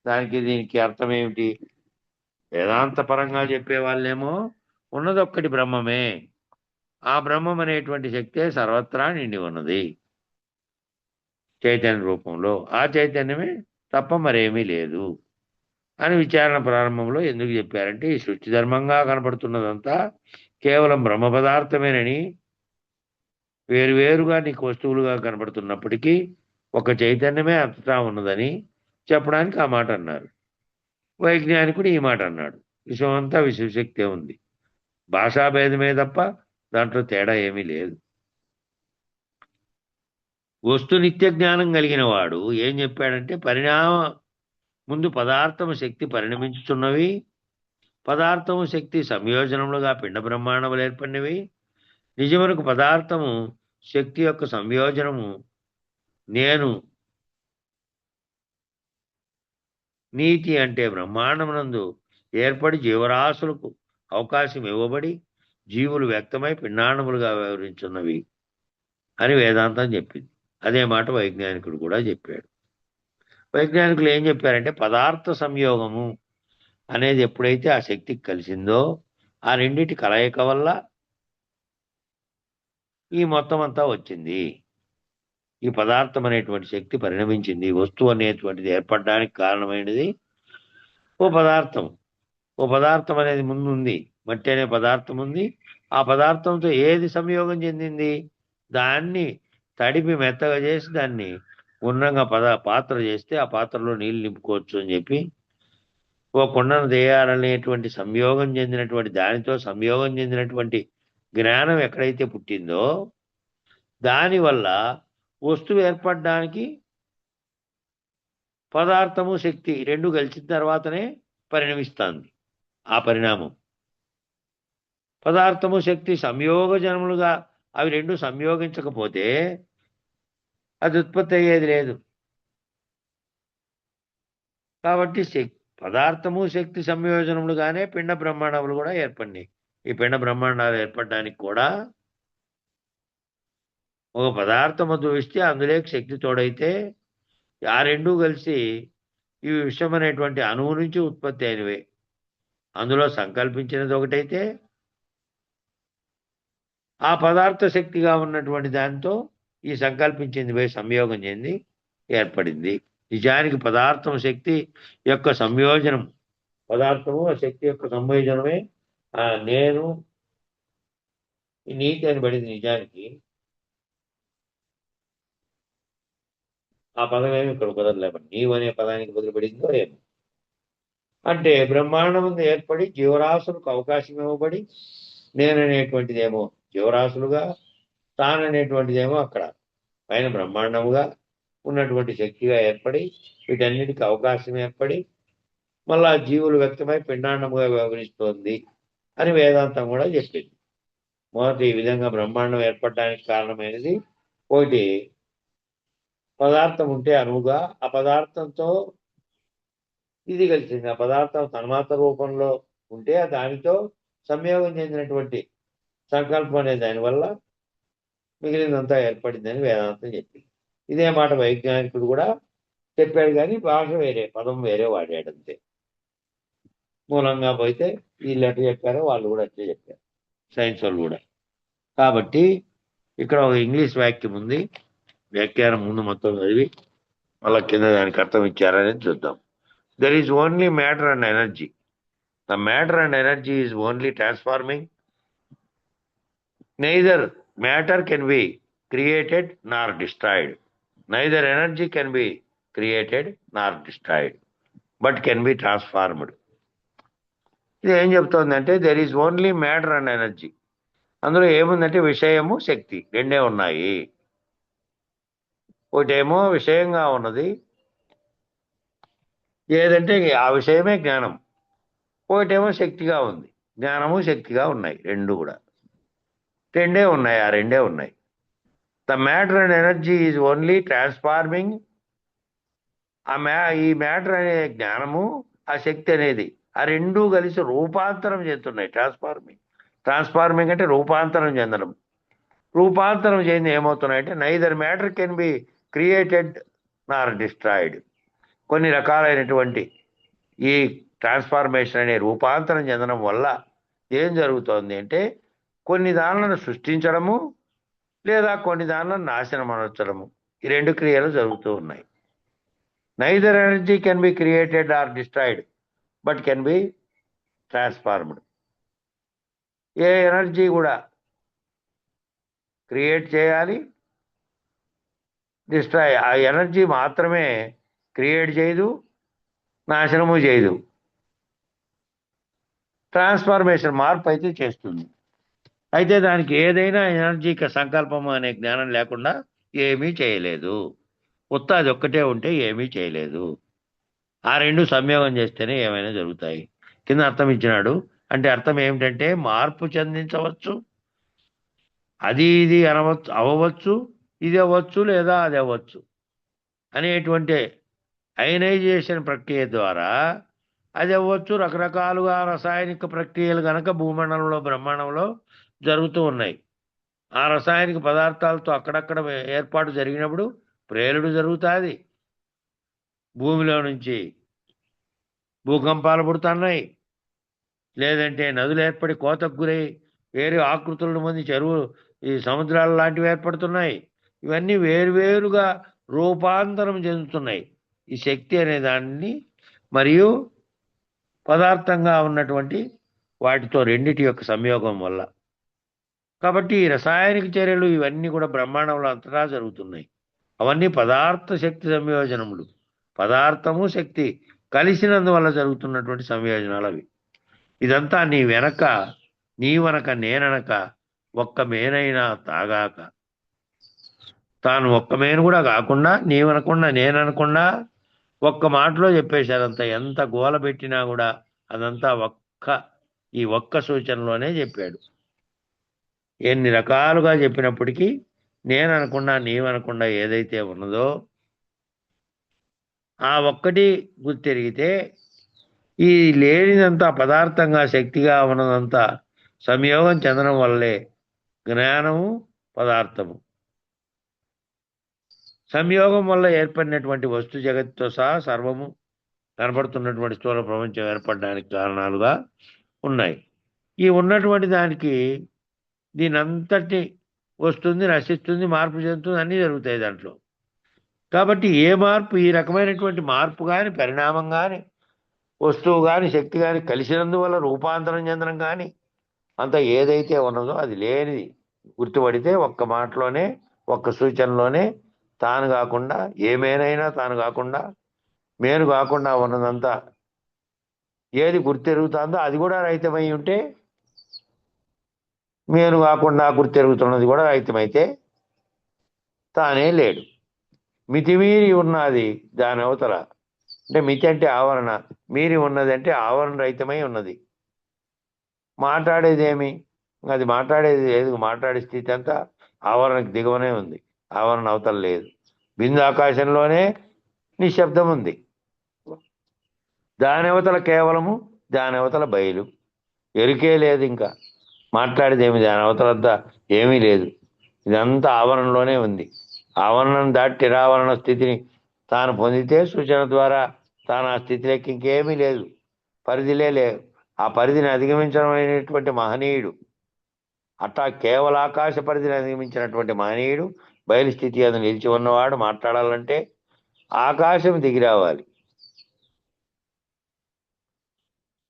దానికి దీనికి అర్థం ఏమిటి? వేదాంత పరంగా చెప్పే వాళ్ళేమో ఉన్నదొక్కటి బ్రహ్మమే, ఆ బ్రహ్మం అనేటువంటి శక్తే సర్వత్రా నిండి ఉన్నది చైతన్య రూపంలో, ఆ చైతన్యమే తప్ప మరేమీ లేదు అని విచారణ ప్రారంభంలో ఎందుకు చెప్పారంటే, ఈ సృష్టి ధర్మంగా కనపడుతున్నదంతా కేవలం బ్రహ్మ పదార్థమేనని, వేరువేరుగా నీకు వస్తువులుగా కనపడుతున్నప్పటికీ ఒక చైతన్యమే అంతటా ఉన్నదని చెప్పడానికి ఆ మాట అన్నారు. వైజ్ఞానికుడు ఈ మాట అన్నాడు. విశ్వమంతా విశ్వశక్తే ఉంది, భాషాభేదమే తప్ప దాంట్లో తేడా ఏమీ లేదు. వస్తు నిత్య జ్ఞానం కలిగిన వాడు ఏం చెప్పాడంటే, ముందు పదార్థము శక్తి పరిణమించుతున్నవి, పదార్థము శక్తి సంయోజనములుగా పిండ బ్రహ్మాండములు ఏర్పడినవి. నిజమునకు పదార్థము శక్తి యొక్క సంయోజనము నేను నీతి అంటే బ్రహ్మాండమునందు ఏర్పడి జీవరాశులకు అవకాశం ఇవ్వబడి జీవులు వ్యక్తమై పిండాండములుగా వ్యవహరించున్నవి అని వేదాంతం చెప్పింది. అదే మాట వైజ్ఞానికుడు కూడా చెప్పాడు. వైజ్ఞానికులు ఏం చెప్పారంటే, పదార్థ సంయోగము అనేది ఎప్పుడైతే ఆ శక్తికి కలిసిందో, ఆ రెండింటి కలయిక వల్ల ఈ మొత్తం అంతా వచ్చింది. ఈ పదార్థం అనేటువంటి శక్తి పరిణమించింది. వస్తువు అనేటువంటిది ఏర్పడడానికి కారణమైనది ఓ పదార్థం. ఓ పదార్థం అనేది ముందు ఉంది, మట్టి అనే పదార్థం ఉంది. ఆ పదార్థంతో ఏది సంయోగం చెందింది? దాన్ని తడిపి మెత్తగా చేసి దాన్ని ఉన్నంగా పాత్ర చేస్తే ఆ పాత్రలో నీళ్లు నింపుకోవచ్చు అని చెప్పి, ఓ కుండను చేయాలనేటువంటి సంయోగం చెందినటువంటి దానితో సంయోగం చెందినటువంటి జ్ఞానం ఎక్కడైతే పుట్టిందో, దానివల్ల వస్తువు ఏర్పడడానికి పదార్థము శక్తి రెండు కలిసిన తర్వాతనే పరిణమిస్తుంది ఆ పరిణామం. పదార్థము శక్తి సంయోగజనములుగా అవి రెండు సంయోగించకపోతే అది ఉత్పత్తి అయ్యేది లేదు. కాబట్టి పదార్థము శక్తి సంయోజనములుగానే పిండ బ్రహ్మాండములు కూడా ఏర్పడినాయి. ఈ పిండ బ్రహ్మాండాలు ఏర్పడడానికి కూడా ఒక పదార్థము దూస్తే అందులోకి శక్తి తోడైతే ఆ రెండూ కలిసి ఈ విశ్వం అనేటువంటి అణువు నుంచి ఉత్పత్తి అయినవే. అందులో సంకల్పించినది ఒకటైతే ఆ పదార్థ శక్తిగా ఉన్నటువంటి దాంతో ఈ సంకల్పించింది పోయి సంయోగం చెంది ఏర్పడింది. నిజానికి పదార్థం శక్తి యొక్క సంయోజనం, పదార్థము ఆ శక్తి యొక్క సంయోజనమే నేను నీతి అని పడింది. నిజానికి ఆ పదం ఏమి ఇక్కడ కుదరలేమని నీవు అనే పదానికి బదులుపడిందో ఏమో. అంటే బ్రహ్మాండం ముందు ఏర్పడి జీవరాశులకు అవకాశం ఇవ్వబడి నేననేటువంటిదేమో జీవరాశులుగా, తాననేటువంటిదేమో అక్కడ పైన బ్రహ్మాండముగా ఉన్నటువంటి శక్తిగా ఏర్పడి వీటన్నిటికీ అవకాశం ఏర్పడి మళ్ళా జీవులు వ్యక్తమై పిండాండముగా వ్యవహరిస్తోంది అని వేదాంతం కూడా చెప్పింది. మొదటి ఈ విధంగా బ్రహ్మాండం ఏర్పడడానికి కారణమైనది ఒకటి పదార్థం ఉంటే అణువుగా ఆ పదార్థంతో ఇది కలిసింది. ఆ పదార్థం తన్మాత్ర రూపంలో ఉంటే దానితో సంయోగం చెందినటువంటి సంకల్పం అనే దానివల్ల మిగిలినంతా ఏర్పడిందని వేదాంతం చెప్పింది. ఇదే మాట వైజ్ఞానికుడు కూడా చెప్పాడు, కానీ భాష వేరే, పదం వేరే వాడాడు అంతే. మూలంగా పోతే వీళ్ళు ఎట్లా చెప్పారో వాళ్ళు కూడా అట్లే చెప్పారు, సైన్స్ వాళ్ళు కూడా. కాబట్టి ఇక్కడ ఒక ఇంగ్లీష్ వాక్యం ఉంది, వ్యాఖ్యానం ముందు మొత్తం చదివి మళ్ళా కింద దానికి అర్థం ఇచ్చారనేది చూద్దాం. There is only matter and energy. The matter and energy is only transforming. Neither matter can be created nor destroyed. Neither energy can be created nor destroyed but can be transformed. ఇది ఏం చెప్తోందంటే there is only matter and energy. అందులో ఏముందంటే విషయము శక్తి రెండే ఉన్నాయి. ఒకటేమో విషయంగా ఉన్నది ఏదంటే ఆ విషయమే జ్ఞానం, ఒకటేమో శక్తిగా ఉంది, జ్ఞానము శక్తిగా ఉన్నాయి, రెండు కూడా రెండే ఉన్నాయి, ఆ రెండే ఉన్నాయి. The matter and energy is only transforming. ఈ మ్యాటర్ అనే జ్ఞానము ఆ శక్తి అనేది ఆ రెండూ కలిసి రూపాంతరం చెందుతున్నాయి. ట్రాన్స్ఫార్మింగ్ అంటే రూపాంతరం చెందడం. రూపాంతరం చెంది ఏమవుతున్నాయంటే neither matter can be created nor destroyed. కొన్ని రకాలైనటువంటి ఈ ట్రాన్స్ఫార్మేషన్ అనే రూపాంతరం చెందడం వల్ల ఏం జరుగుతోంది అంటే కొన్ని దానిలను సృష్టించడము లేదా కొన్ని దానిలను నాశనం అనొచ్చడము, ఈ రెండు క్రియలు జరుగుతూ ఉన్నాయి. Neither energy can be created or destroyed but can be transformed. ఏ ఎనర్జీ కూడా క్రియేట్ చేయాలి, డిస్ట్రాయ్. ఆ ఎనర్జీ మాత్రమే క్రియేట్ చేయదు, నాశనము చేయదు, ట్రాన్స్ఫార్మేషన్ మార్పు అయితే చేస్తుంది. అయితే దానికి ఏదైనా ఎనర్జీకి సంకల్పము అనే జ్ఞానం లేకుండా ఏమీ చేయలేదు. అది ఒక్కటే ఉంటే ఏమీ చేయలేదు. ఆ రెండు సంయోగం చేస్తేనే ఏమైనా జరుగుతాయి. కింద అర్థం ఇచ్చినాడు. అంటే అర్థం ఏమిటంటే మార్పు చెందించవచ్చు, అది ఇది అవ్వచ్చు, ఇది అవ్వచ్చు లేదా అది అవ్వచ్చు అనేటువంటి అయనైజేషన్ ప్రక్రియ ద్వారా అది అవ్వచ్చు. రకరకాలుగా రసాయనిక ప్రక్రియలు కనుక భూమండలంలో బ్రహ్మాండంలో జరుగుతూ ఉన్నాయి. ఆ రసాయనిక పదార్థాలతో అక్కడక్కడ ఏర్పాటు జరిగినప్పుడు ప్రేలుడు జరుగుతుంది, భూమిలో నుంచి భూకంపాలు పుడుతున్నాయి, లేదంటే నదులు ఏర్పడి కోతకు గురై వేరే ఆకృతులను పొంది చెరువులు ఈ సముద్రాలు లాంటివి ఏర్పడుతున్నాయి. ఇవన్నీ వేరువేరుగా రూపాంతరం చెందుతున్నాయి ఈ శక్తి అనే దాన్ని మరియు పదార్థంగా ఉన్నటువంటి వాటితో రెండిటి యొక్క సంయోగం వల్ల. కాబట్టి ఈ రసాయనిక చర్యలు ఇవన్నీ కూడా బ్రహ్మాండంలో అంతటా జరుగుతున్నాయి. అవన్నీ పదార్థ శక్తి సంయోజనములు. పదార్థము శక్తి కలిసినందువల్ల జరుగుతున్నటువంటి సంయోజనాలు అవి. ఇదంతా నీ నీవనక నేననక ఒక్క మేనైనా తాగాక, తాను ఒక్క మేను కూడా కాకుండా నీవనకుండా నేననకుండా ఒక్క మాటలో చెప్పేశారంతా. ఎంత గోల పెట్టినా కూడా అదంతా ఈ ఒక్క సూచనలోనే చెప్పాడు. ఎన్ని రకాలుగా చెప్పినప్పటికీ నేను అనకుండా నీవనకుండా ఏదైతే ఉన్నదో ఆ ఒక్కటి గుర్తెరిగితే ఈ లేనిదంతా పదార్థంగా శక్తిగా ఉన్నదంతా సంయోగం చెందడం వల్లే జ్ఞానము పదార్థము. సంయోగం వల్ల ఏర్పడినటువంటి వస్తు జగత్తుతో సహా సర్వము కనపడుతున్నటువంటి స్థూల ప్రపంచం ఏర్పడడానికి కారణాలుగా ఉన్నాయి. ఈ ఉన్నటువంటి దానికి దీని అంతటి వస్తుంది, నశిస్తుంది, మార్పు చెందుతుంది, అన్నీ జరుగుతాయి దాంట్లో. కాబట్టి ఏ మార్పు, ఈ రకమైనటువంటి మార్పు కానీ, పరిణామం కానీ, వస్తువు కానీ, శక్తి కానీ కలిసినందువల్ల రూపాంతరం చెందడం కానీ అంత ఏదైతే ఉన్నదో అది లేనిది గుర్తుపడితే ఒక్క మాటలోనే, ఒక్క సూచనలోనే తాను కాకుండా, ఏమేనైనా తాను కాకుండా, మేను కాకుండా ఉన్నదంతా ఏది గుర్తెరుగుతుందో అది కూడా రహితమై ఉంటే, మేను కాకుండా గుర్తెరుగుతున్నది కూడా రహితమైతే తానే లేడు. మితిమీరి ఉన్నది దాని అవతల, అంటే మితి అంటే ఆవరణ, మీరి ఉన్నది అంటే ఆవరణ రహితమై ఉన్నది. మాట్లాడేదేమి, అది మాట్లాడేది లేదు. మాట్లాడే స్థితి అంతా ఆవరణకు దిగువనే ఉంది, ఆవరణ అవతల లేదు. బిందు ఆకాశంలోనే నిశ్శబ్దం ఉంది. దాని అవతల కేవలము, దాని అవతల బయలు, ఎరుకే లేదు. ఇంకా మాట్లాడేదేమి, దాని అవతలంతా ఏమీ లేదు. ఇదంతా ఆవరణలోనే ఉంది. ఆవరణను దాటి నిరావరణ స్థితిని తాను పొందితే సూచన ద్వారా తాను ఆ స్థితిలోకి ఇంకేమీ లేదు, పరిధిలే లేవు. ఆ పరిధిని అధిగమించడం అనేటువంటి మహనీయుడు, అట్టా కేవల ఆకాశ పరిధిని అధిగమించినటువంటి మహనీయుడు బయలు స్థితి అది నిలిచి ఉన్నవాడు మాట్లాడాలంటే ఆకాశం దిగి రావాలి,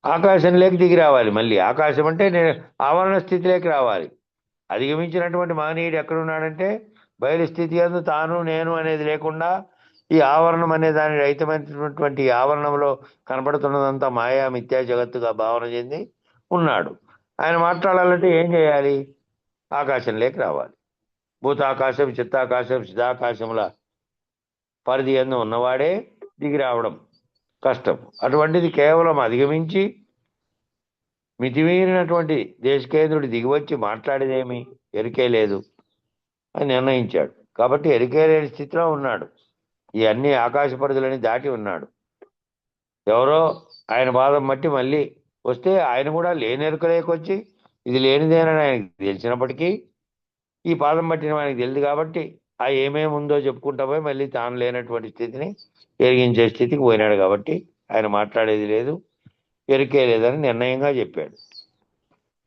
ఆకాశంలోకి దిగి రావాలి. మళ్ళీ ఆకాశం అంటే ఆవరణ స్థితిలోకి రావాలి. అధిగమించినటువంటి మహనీయుడు ఎక్కడున్నాడంటే బయలు స్థితి అందు తాను నేను అనేది లేకుండా ఈ ఆవరణం అనే దాని రహితమైనటువంటి ఆవరణంలో కనపడుతున్నదంతా మాయా మిథ్యా జగత్తుగా భావన చెంది ఉన్నాడు. ఆయన మాట్లాడాలంటే ఏం చేయాలి? ఆకాశంలోకి రావాలి. భూతాకాశం, చిత్తాకాశం, చిదాకాశముల పరిధి అందు ఉన్నవాడే దిగి రావడం కష్టం. అటువంటిది కేవలం అధిగమించి మితిమీరినటువంటి దేశకేంద్రుడి దిగివచ్చి మాట్లాడేదేమి, ఎరికే లేదు అని నిర్ణయించాడు. కాబట్టి ఎరికే లేని స్థితిలో ఉన్నాడు. ఈ అన్ని ఆకాశ పరిధులని దాటి ఉన్నాడు. ఎవరో ఆయన బాధం బట్టి మళ్ళీ వస్తే ఆయన కూడా లేని ఎరుకలేకొచ్చి ఇది లేనిదేనని ఆయనకి తెలిసినప్పటికీ ఈ పాదం పట్టిన ఆయనకి తెలియదు కాబట్టి ఆ ఏమేమి ఉందో చెప్పుకుంటా పోయి మళ్ళీ తాను లేనటువంటి స్థితిని ఎరిగించే స్థితికి పోయినాడు. కాబట్టి ఆయన మాట్లాడేది లేదు, ఎరికే లేదని నిర్ణయంగా చెప్పాడు.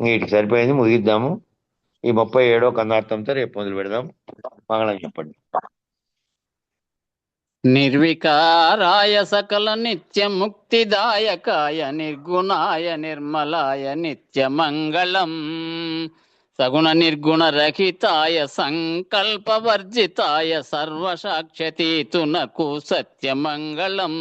వీటికి సరిపోయింది, ముగిద్దాము. ఈ 37వ కందార్థంతో రేపు మొదలు పెడదాం. మంగళం చెప్పండి. నిర్వికారాయ సకల నిత్య ముక్తిదాయకాయ నిర్గుణాయ నిర్మలాయ నిత్య మంగళం సగుణ నిర్గుణ రహితాయ సంకల్పవర్జితాయ సర్వసాక్షతీతునకు సత్యమంగళం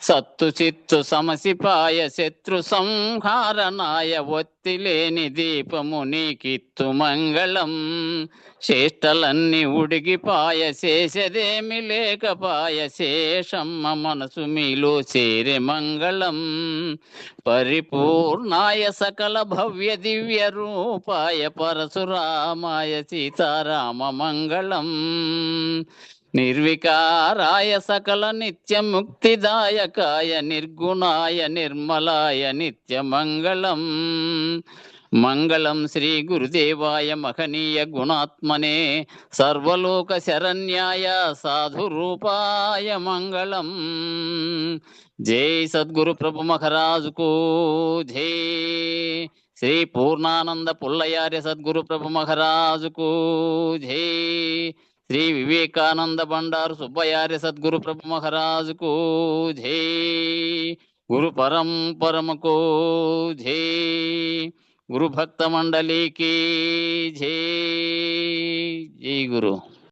సత్తు చిత్తు సమసిపాయ శత్రు సంహారణాయ ఒత్తిలేని దీపము నీకిత్తు మంగళం చేష్టలన్నీ ఉడిగిపాయ శేషదేమి లేకపాయ శేషమ్మ మనసు మీలో చేరే మంగళం పరిపూర్ణాయ సకల భవ్య దివ్య రూపాయ పరశురామాయ సీతారామ మంగళం నిర్వికారాయ సకల నిత్య ముక్తిదాయకాయ నిర్గుణాయ నిర్మలాయ నిత్య మంగళం మంగళం శ్రీ గురుదేవాయ మహనీయ గుణాత్మనే సర్వలోక శరణ్యాయ సాధు రూపాయ మంగళం జై సద్గురు ప్రభు మహారాజుకు జై శ్రీ పూర్ణానంద పుల్లయార్య సద్గురు ప్రభు మహారాజుకు జై శ్రీ వివేకానంద బండారు సుబ్బయార్య సద్గురు ప్రభు మహారాజుకు జై గురు పరంపరముకు జై గురు భక్త మండలికి జై జై గురు.